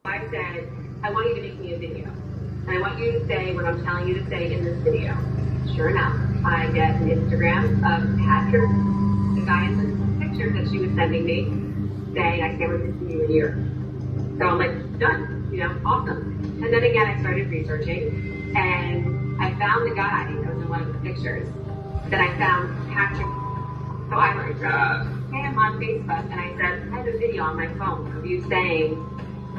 I said, I want you to make me a video. And I want you to say what I'm telling you to say in this video. Sure enough, I get an Instagram of Patrick, the guy in the picture that she was sending me, saying, I can't wait to see you in a year. So I'm like, done, awesome. And then again, I started researching, and I found the guy that was in one of the pictures. Then I found Patrick. So I wrote him on Facebook, and I said, I have a video on my phone of you saying,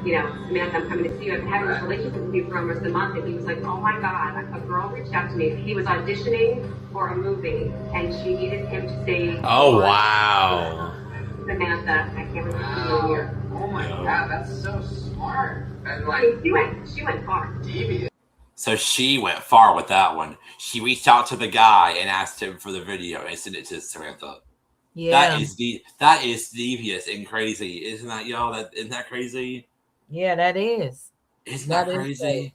Samantha, I'm coming to see you. I've been having this relationship with you for almost a month. And he was like, oh my God, a girl reached out to me. He was auditioning for a movie, and she needed him to say, oh, wow. Samantha, I can't wait to see you here. Oh my God, that's so smart. And like, she went far. Devious. So she went far with that one. She reached out to the guy and asked him for the video and sent it to Samantha. Yeah. That is devious and crazy. Isn't that, y'all? Isn't that crazy? Yeah, that is. Isn't that crazy?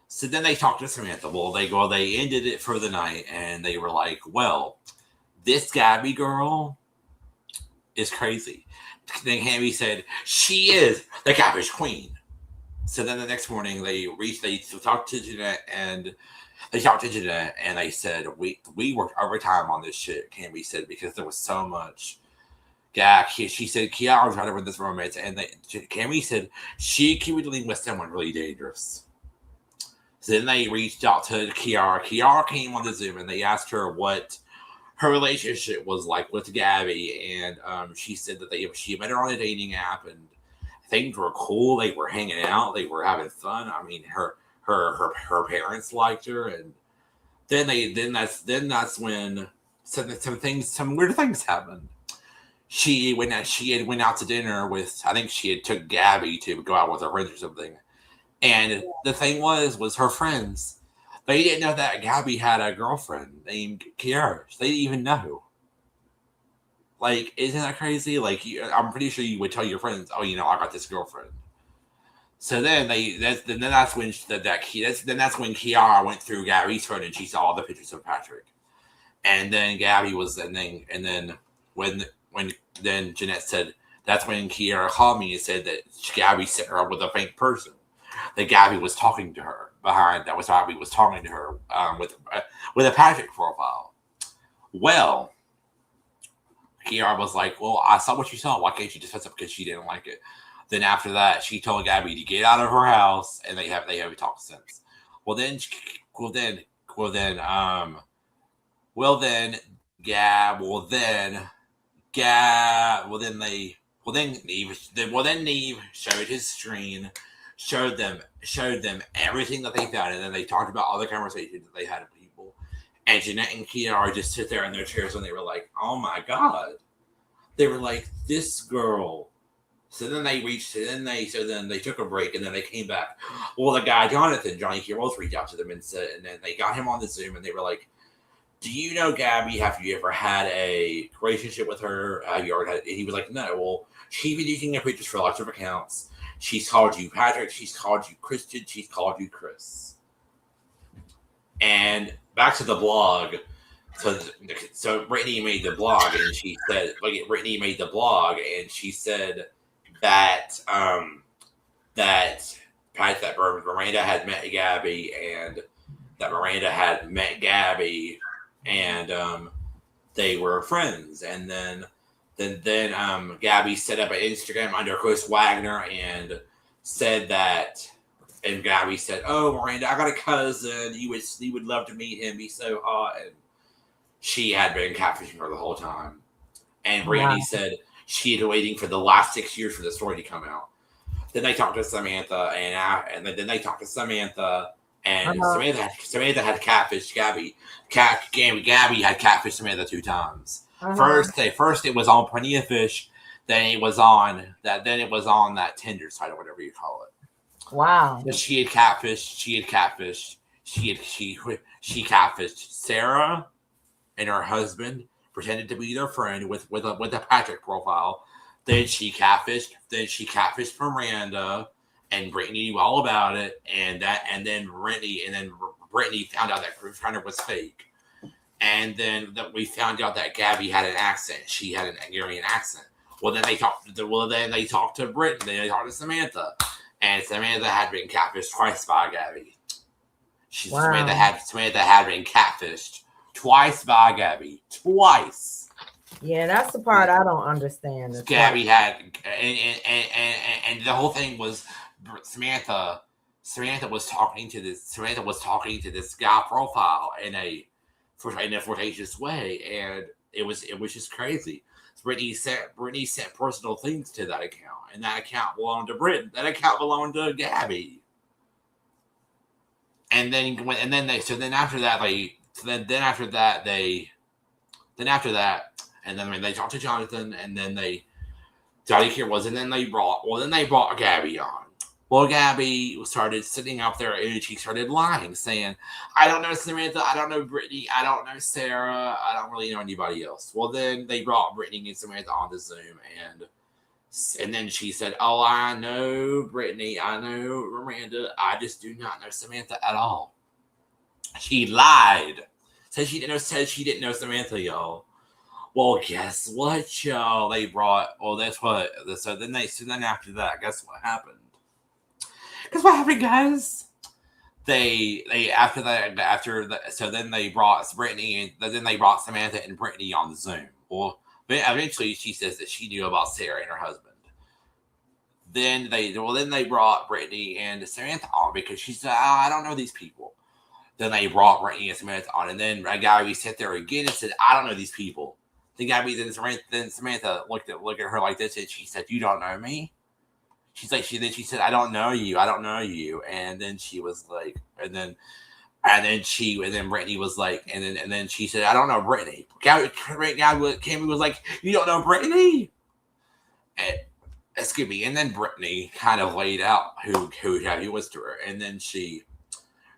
So then they talked to Samantha. Well, they ended it for the night, and they were like, well, this Gabby girl is crazy. Then Hammy said, she is the CATFISH queen. So then the next morning they talked to Jeanette, and they said, we worked overtime on this shit, Cammy said, because there was so much. Yeah, she said Kiara was trying to win this romance, and Cammy said she could be dealing with someone really dangerous. So then they reached out to Kiara. Kiara came on the Zoom, and they asked her what her relationship was like with Gabby, and she said that she met her on a dating app, and things were cool. They were hanging out. They were having fun. I mean, her parents liked her, and that's when some weird things happened. She went out to dinner with, I think she had took Gabby to go out with her friends or something. And the thing was her friends, they didn't know that Gabby had a girlfriend named Kiara. They didn't even know. Like, isn't that crazy? Like, I'm pretty sure you would tell your friends, oh, I got this girlfriend. So then that's when Kiara went through Gabby's phone and she saw all the pictures of Patrick. And then Gabby was when Jeanette said, that's when Kiara called me and said that Gabby set her up with a fake person. That Gabby was talking to her Gabby was talking to her with a Patrick profile. Well, Kiara was like, well, I saw what you saw. Why can't you just fess up? Because she didn't like it. Then after that, she told Gabby to get out of her house, and they haven't talked since. Then Neve showed his screen, showed them everything that they found, and then they talked about all the conversations that they had with people. And Jeanette and Kiara just sit there in their chairs and they were like, oh my God. They were like, this girl. So then they took a break and then they came back. Well, the guy, Johnny Heroes reached out to them and then they got him on the Zoom and they were like, do you know Gabby? Have you ever had a relationship with her? Have you ever had? And he was like, no. Well, she's been using your pictures for lots of accounts. She's called you Patrick. She's called you Christian. She's called you Chris. And back to the blog. So Brittany made the blog, and she said, that Miranda had met Gabby, and that Miranda had met Gabby, and they were friends. And then Gabby set up an Instagram under Chris Wagner and said that. And Gabby said, "Oh, Miranda, I got a cousin. You would love to meet him. He's so hot." And she had been catfishing her the whole time. And Brandy said she had been waiting for the last 6 years for the story to come out. Then they talked to Samantha, and then they talked to Samantha, and Samantha had catfished Gabby. Gabby had catfished Samantha 2 times. First it was on Plenty of Fish. Then it was on that Tinder site or whatever you call it. Wow. So she catfished Sarah and her husband, pretended to be their friend with a Patrick profile. Then she catfished Miranda, and Brittany knew all about it. And then Brittany found out that Hunter was fake. And then we found out that Gabby had an accent. She had an Hungarian accent. Well, then they talked to Brittany. Then they talked to Samantha. And Samantha had been catfished twice by Gabby. Samantha had been catfished twice by Gabby. Twice. Yeah, that's the part I don't understand. Gabby had, and the whole thing was Samantha was talking to this guy profile in a flirtatious way, and it was just crazy. Brittany sent personal things to that account, and that account belonged to Brittany. That account belonged to Gabby. And then after that, they talked to Jonathan, and then they brought Gabby on. Well, Gabby started sitting up there and she started lying, saying, I don't know Samantha, I don't know Brittany, I don't know Sarah, I don't really know anybody else. Well, then they brought Brittany and Samantha on the Zoom, and then she said, oh, I know Brittany, I know Miranda, I just do not know Samantha at all. She lied. Said she didn't know Samantha, y'all. Well, guess what, y'all? So then after that, guess what happened? Guess what happened, guys? So then they brought Brittany, and then they brought Samantha and Brittany on the Zoom. Well, eventually she says that she knew about Sarah and her husband. Then they brought Brittany and Samantha on because she said, I don't know these people. Then they brought Brittany and Samantha on, and then Gabby sat there again and said, I don't know these people. Then Samantha looked at her like this, and she said, you don't know me? She said, I don't know you. And then she was like, and And then Brittany was like, and then she said, I don't know Brittany. Cammy was like, you don't know Brittany? Excuse me. And then Brittany kind of laid out who Gabby was to her. And then she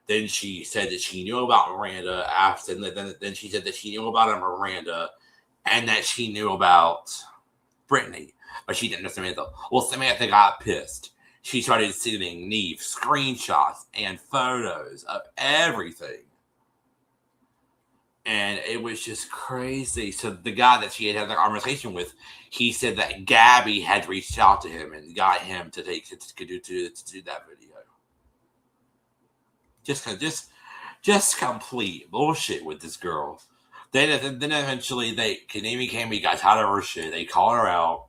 said that she knew about Miranda after, and then she said that she knew about Miranda and that she knew about Brittany, but she didn't know Samantha. Well, Samantha got pissed. She started sending Neve screenshots and photos of everything. And it was just crazy. So the guy that she had the conversation with, he said that Gabby had reached out to him and got him to do that video. Just complete bullshit with this girl. Then eventually Cammy got tired of her shit. They called her out.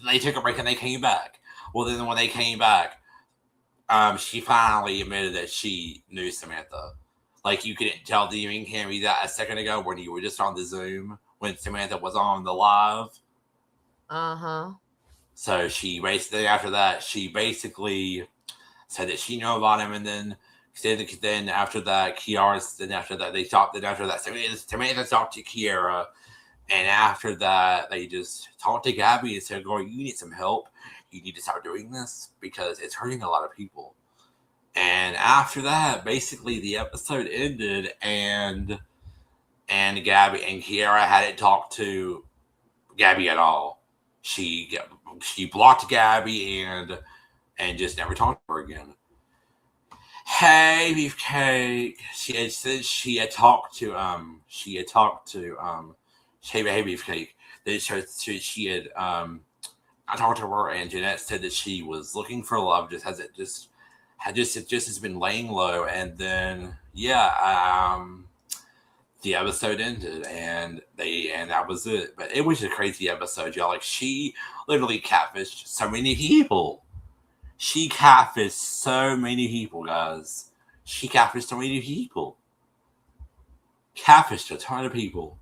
They took a break and they came back. Well, then when they came back, she finally admitted that she knew Samantha. Like, you couldn't tell Demi and Cammy that a second ago when you were just on the Zoom when Samantha was on the live. So she basically, after that, she basically said that she knew about him, and then after that, Samantha talked to Kiara, and after that, they just talked to Gabby and said, girl, you need some help. You need to start doing this because it's hurting a lot of people. And after that, basically the episode ended, and Gabby and Kiara hadn't talked to Gabby at all. She blocked Gabby and just never talked to her again. Hey, Beefcake. She had said she had talked to Hey Beefcake. She had I talked to her, and Jeanette said that she was looking for love, has been laying low, and then the episode ended, and that was it. But it was a crazy episode, y'all. Like, she literally catfished so many people. She catfished so many people, guys. She catfished so many people. Catfished a ton of people.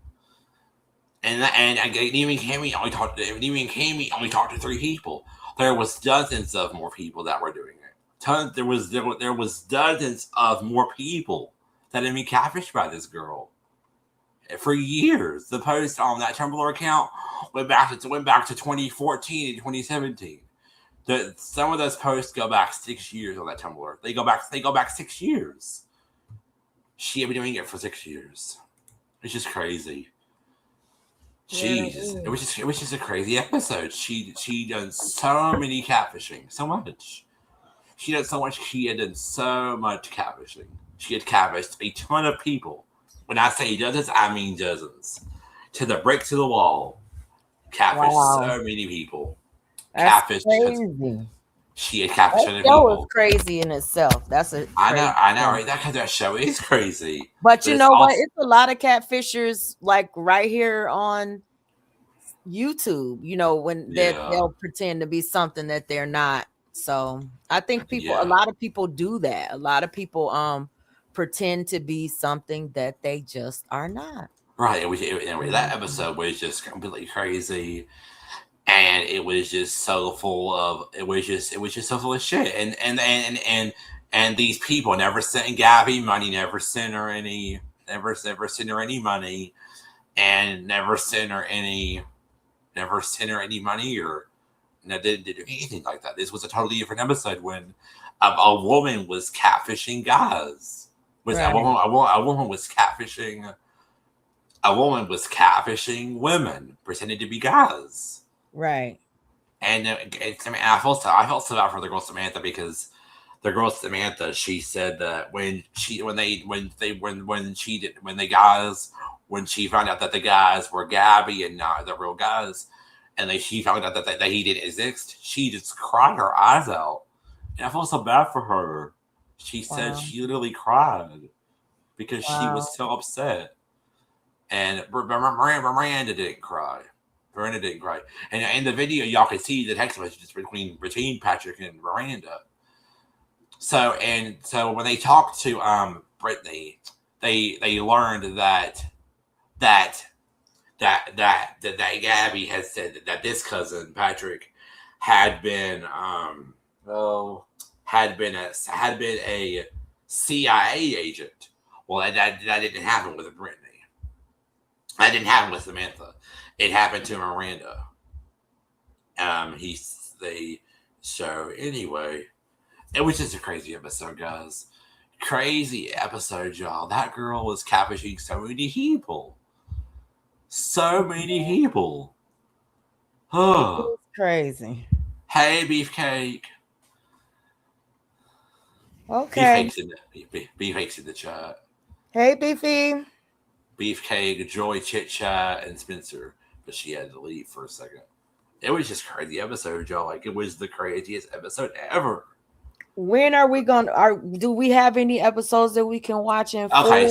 And even Cammy only talked to 3 people. There was dozens of more people that were doing it. There was dozens of more people that had been catfished by this girl for years. The post on that Tumblr account went back to 2014 and 2017. Some of those posts go back 6 years on that Tumblr. They go back 6 years. She had been doing it for 6 years. It's just crazy. Jesus, it was just a crazy episode. She done so many catfishing, so much. She did so much. She had done so much catfishing. She had catfished a ton of people. When I say dozens, I mean dozens. To the brick, to the wall. Catfished so many people. That's crazy. She had catfished that show is crazy in itself. I know, right? That show is crazy. But you know what? It's a lot of catfishers like right here on YouTube. You know, when they'll pretend to be something that they're not. So I think a lot of people do that. A lot of people pretend to be something that they just are not. Right. That episode was just completely crazy. And it was just so full of so full of shit. And these people never sent Gabby money, never sent her any money, and never sent her any money, or didn't do anything like that. This was a totally different episode when a woman was catfishing guys. A woman was catfishing women, pretending to be guys. Right. And I felt so bad for the girl Samantha, because the girl Samantha, she said that when she found out that the guys were Gabby and not the real guys, and she found out that he didn't exist, she just cried her eyes out. And I felt so bad for her. She said she literally cried because she was so upset. And Miranda didn't cry. And in the video, y'all can see the text messages between Patrick and Miranda. So when they talked to Brittany, they learned that Gabby had said that this cousin Patrick had been a CIA agent. Well, that didn't happen with Brittany. That didn't happen with Samantha. It happened to Miranda. So anyway, it was just a crazy episode, guys. Crazy episode, y'all. That girl was catfishing so many people. So many people. Oh, crazy. Hey, Beefcake. Okay. Beefcake's in the chat. Hey, Beefy. Beefcake, Joy, Chit Chat, and Spencer. But she had to leave for a second. It was just crazy episode, y'all. Like, it was the craziest episode ever. When are we going to... Do we have any episodes that we can watch in full? Okay,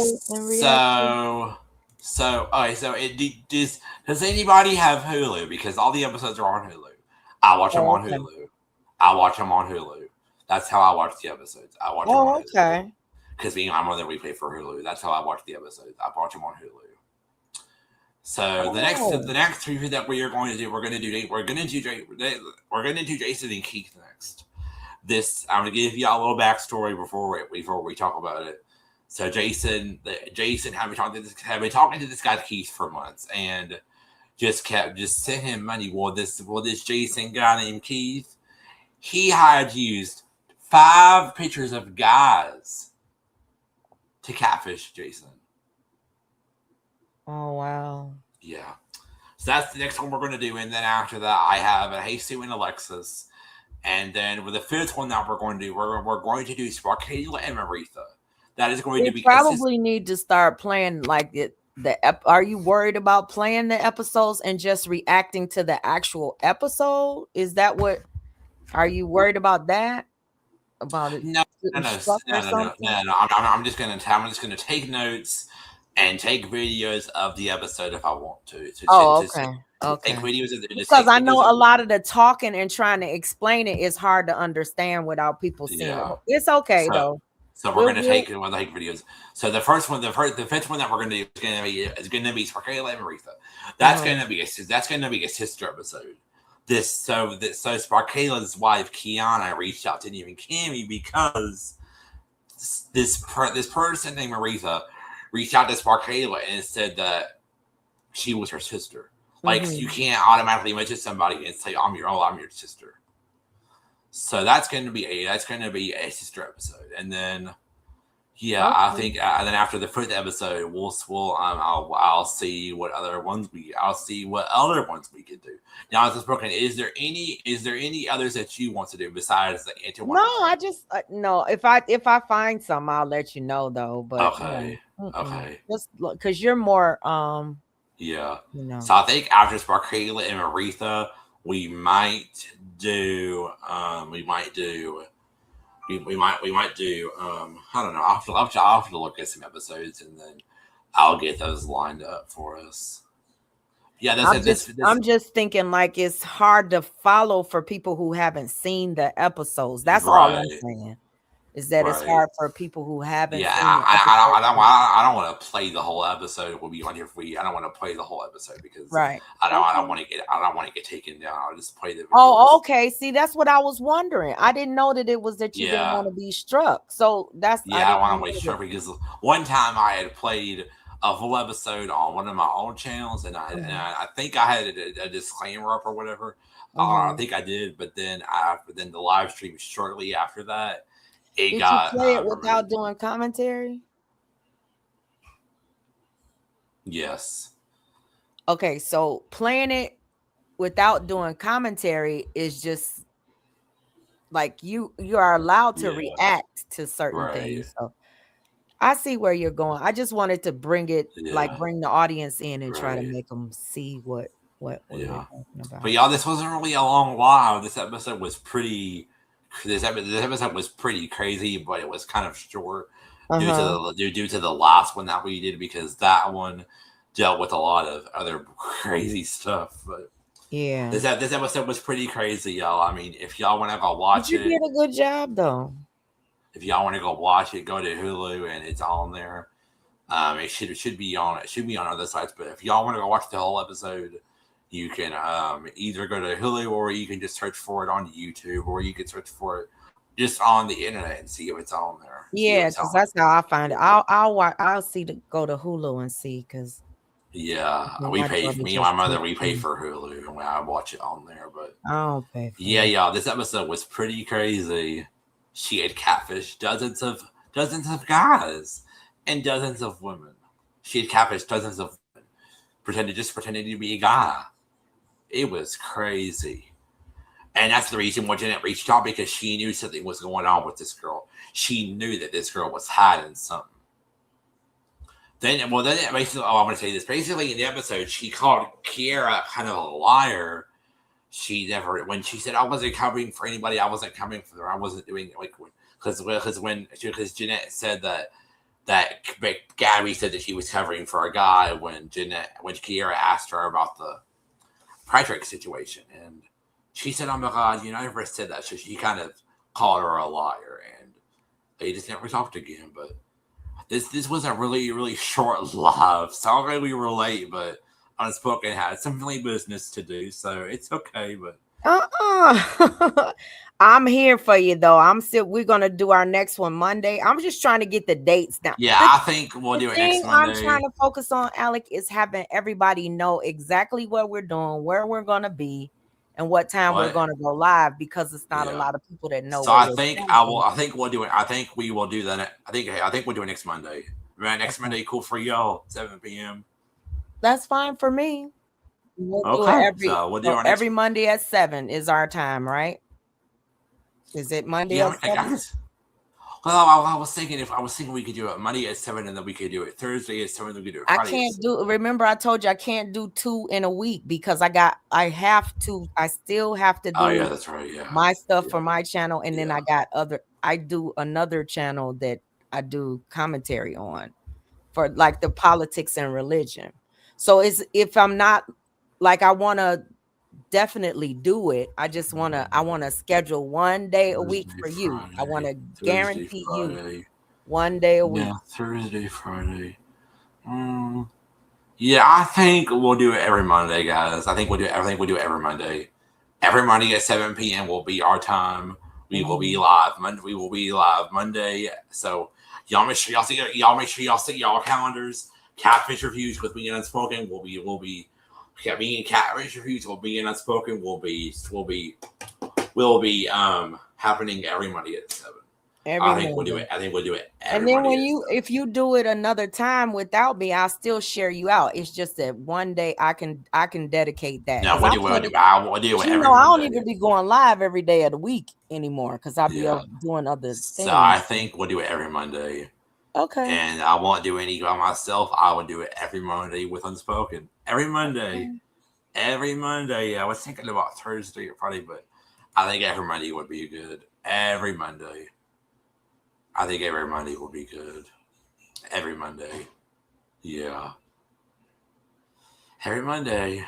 does anybody have Hulu? Because all the episodes are on Hulu. I watch them on Hulu. That's how I watch the episodes. I watch them on Hulu. Because I'm on the replay for Hulu. That's how I watch the episodes. I watch them on Hulu. So the next review that we are going to do, we're going to do Jason and Keith next. I'm going to give you a little backstory before we talk about it. So Jason had been talking to this guy Keith for months, and just sent him money. Well, this Jason guy named Keith, he had used 5 pictures of guys to catfish Jason. Oh, wow. Yeah. So that's the next one we're going to do. And then after that, I have a Jesus and Alexis. And then with the 5th one that we're going to do, we're going to do Sparkala and Maritha. That is going to be... probably need to start playing like it. Are you worried about playing the episodes and just reacting to the actual episode? Is that what... Are you worried about that? About it? No. I'm just going to take notes and take videos of the episode if I want to. Okay. Take videos of because I know a lot of the talking and trying to explain it is hard to understand without people seeing it. It's okay though. So we're going to take videos. So the 5th one that we're going to do is going to be Sparkala and Maritha. That's going to be a sister episode. So Sparkala's wife Kiara reached out to even Cammy because this person named Maritha reached out to Sparkala and said that she was her sister. Like, you can't automatically mention somebody and say, I'm your sister. So that's going to be a sister episode. And then, I think, and then after the 5th episode, I'll see what other ones we can do. Now, as Unspoken, is there any others that you want to do besides the anti-one? No, I just no. If I find some, I'll let you know though. But okay, just because you're more Yeah. No. So I think after Sparkala and Maritha, we might do I don't know. I'll have to look at some episodes and then I'll get those lined up for us. Yeah, I'm just thinking like it's hard to follow for people who haven't seen the episodes. That's all I'm saying. Is that it's hard for people who haven't. Yeah, I don't want to play the whole episode. We'll be on here I don't want to play the whole episode because I don't want to get taken down. I'll just play the videos. Oh, okay. See, that's what I was wondering. I didn't know that it was that you didn't want to be struck. So that's I want to be struck because one time I had played a full episode on one of my own channels, and I think I had a disclaimer up or whatever. I think I did, but then the live stream shortly after that. Did you play it without doing commentary? Yes. Okay, so playing it without doing commentary is just like you are allowed to react to certain things. So I see where you're going. I just wanted to bring it, bring the audience in and try to make them see what we're talking about. But y'all, this wasn't really a long live. This episode was pretty. This episode was pretty crazy, but it was kind of short due to the last one that we did because that one dealt with a lot of other crazy stuff. But this episode was pretty crazy, y'all. I mean, if y'all want to go watch it, you did a good job though. If y'all want to go watch it, go to Hulu and it's on there. It should be on other sites, but if y'all want to go watch the whole episode, you can either go to Hulu or you can just search for it on YouTube or you can search for it just on the internet and see if it's on there. Yeah, because that's how I find it. I'll see go to Hulu and see because. Yeah, we pay. Me and my mother, we pay for Hulu, and I watch it on there. But I don't pay for yeah, y'all, this episode was pretty crazy. She had catfished dozens of guys and dozens of women. She had catfished dozens of women, pretending to be a guy. It was crazy, and that's the reason why Jeanette reached out, because she knew something was going on with this girl. She knew that this girl was hiding something. Then basically, I want to say this. Basically, in the episode, she called Kiara kind of a liar. When she said, I wasn't covering for anybody, I wasn't coming for her, I wasn't doing it, because Jeanette said that Gabby said that she was covering for a guy when Kiara asked her about the Patrick situation, and she said, oh my God, you never said that. So she kind of called her a liar, and they just never talked again. But this was a really, really short live. Sorry we were late, but Unspoken had some family business to do, so it's okay. But I'm here for you though. We're gonna do our next one Monday. I'm just trying to get the dates down. Yeah, I think we'll do it next Monday. I'm trying to focus on, Alec, is having everybody know exactly what we're doing, where we're gonna be, and what time we're gonna go live, because it's not a lot of people that know. So I think we'll do it. I think we will do that. I think we'll do it next Monday. Right, next Monday, cool for y'all, 7 p.m. That's fine for me. We'll do it every Monday at 7 is our time, right? Is it Monday at 7? I was thinking we could do it Monday at 7, and then we could do it Thursday at 7. We could do it Friday. I can't do. Remember, I told you I can't do 2 in a week because I still have to do. Oh yeah, that's right. Yeah, my stuff for my channel, and then I do another channel that I do commentary on for like the politics and religion. So if I'm not like, I want to definitely do it. I want to schedule one day a week for you. Friday, I want to guarantee you 1 day a week. Yeah, Thursday, Friday. Yeah, I think we'll do it every Monday, guys. I think we'll do it every Monday. Every Monday at 7 p.m. will be our time. We will be live. We will be live Monday. So y'all make sure y'all set y'all calendars. Catfish reviews with me and Unspoken will be me and Catfish reviews will be in Unspoken will be happening every Monday at 7. I think we'll do it. And then if you do it another time without me, I'll still share you out. It's just that one day I can dedicate that. No, we'll do it. I don't even be going live every day of the week anymore because I'll be doing other things. So I think we'll do it every Monday. Okay. And I won't do any by myself. I will do it every Monday with Unspoken. Every Monday. Okay. Every Monday. I was thinking about Thursday or Friday, but I think every Monday would be good. Every Monday. I think every Monday will be good. Every Monday. Yeah. Every Monday. Okay.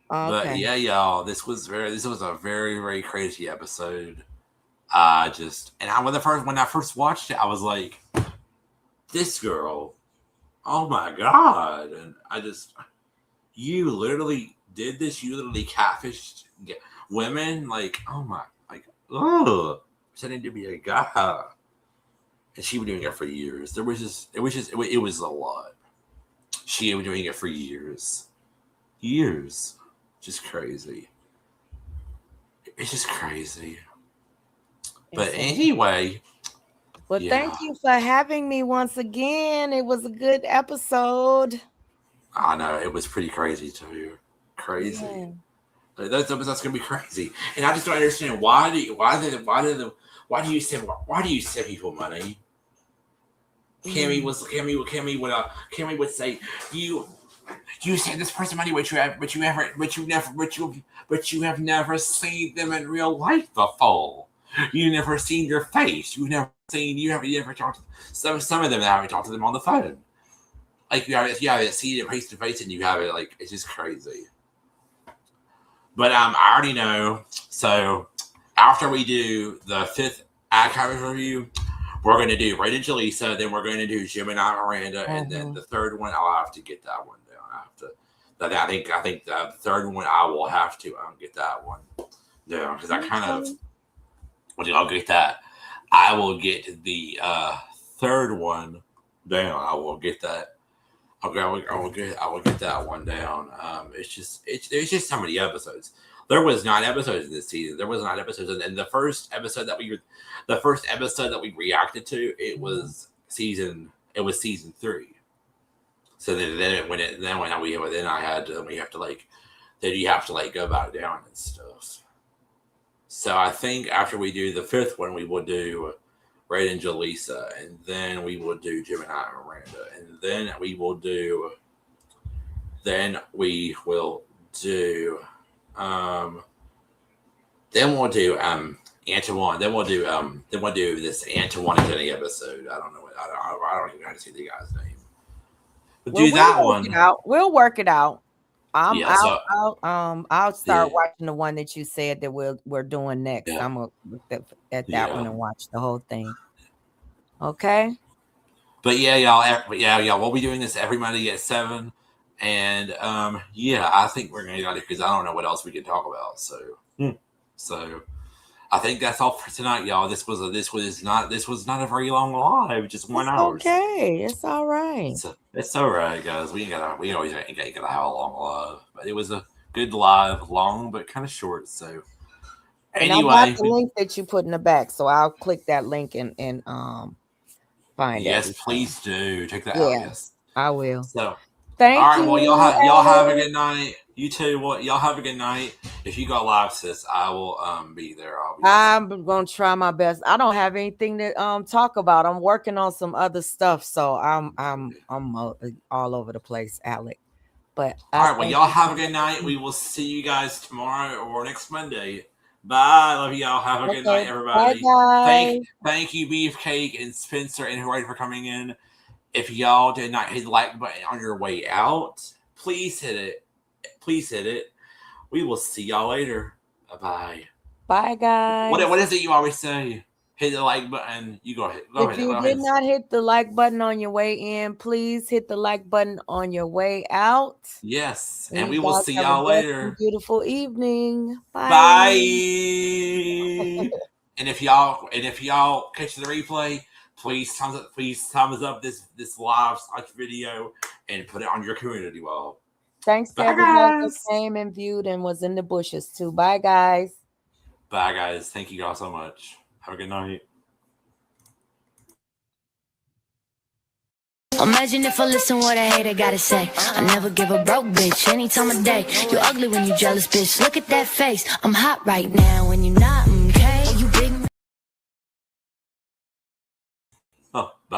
But yeah, y'all, this was a very, very crazy episode. When I first watched it, I was like, this girl, oh my God. And you literally did this. You literally catfished women. Like, oh my, pretending to be a guy. And she was doing it for years. It was a lot. She was doing it for years. Just crazy. It's just crazy. But anyway. Well, thank you for having me once again. It was a good episode. I know, it was pretty crazy too. Crazy. Yeah. That's gonna be crazy. And I just don't understand why do you send people money? Cammy would say you send this person money, but you have never seen them in real life before. You never seen their face. You never talked to some of them. I haven't talked to them on the phone. Like you haven't seen it face to face, and you have it. Like, it's just crazy. But I already know. So after we do the 5th archive review, we're going to do Raid and Jaleesa, then we're going to do Gemini Miranda, and then the third one, I'll have to get that one down. I think the third one, I will have to get that one down, because I kind of, I'll get that. I will get the third one down. I will get that. I will get that one down. There's just so many episodes. There was 9 episodes in this season. There was 9 episodes, and the first episode that we reacted to, it was season 3. So then you have to like go back down and stuff. So I think after we do the 5th one, we will do Red and Jaleesa, and then we will do Gemini and Miranda, and then we will do Antoine. Then we'll do this Antoine and Jenny episode. I don't even know how to say the guy's name. But do that one. We'll work it out. I'll start watching the one that you said that we're doing next. I'm gonna look at that one and watch the whole thing. Okay. But y'all, we'll be doing this every Monday at 7. And I think we're gonna get it because I don't know what else we can talk about. So I think that's all for tonight, y'all. This was not a very long live, just 1 hour. Okay, it's all right. It's all right, guys. We always ain't gotta have a long live, but it was a good live, long but kind of short. So anyway, I got the link that you put in the back, so I'll click that link and find it. Yes, please do check that out. Yes, I will. So thank you. All right, well, y'all have a good night. You too. Y'all have a good night. If you got live, sis, I will be there. I'm gonna try my best. I don't have anything to talk about. I'm working on some other stuff, so I'm all over the place, Alec. But all right, well, y'all have a good night. We will see you guys tomorrow or next Monday. Bye. Love y'all. Have a good night, everybody. Bye. Thank you, Beefcake and Spencer and Hooray for coming in. If y'all did not hit the like button on your way out, please hit it. We will see y'all later. Bye. Bye, guys. What is it you always say? Hit the like button. You go ahead. If you did not hit the like button on your way in, please hit the like button on your way out. Yes. And we will see y'all later. Beautiful evening. Bye. Bye. And if y'all catch the replay, please thumbs up this live video and put it on your community wall. Thanks to everyone who came and viewed and was in the bushes too. Bye, guys. Bye, guys. Thank you all so much. Have a good night. Imagine if I listen what a hater gotta say. I never give a broke bitch any time of day. You ugly when you jealous, bitch. Look at that face. I'm hot right now when you're not.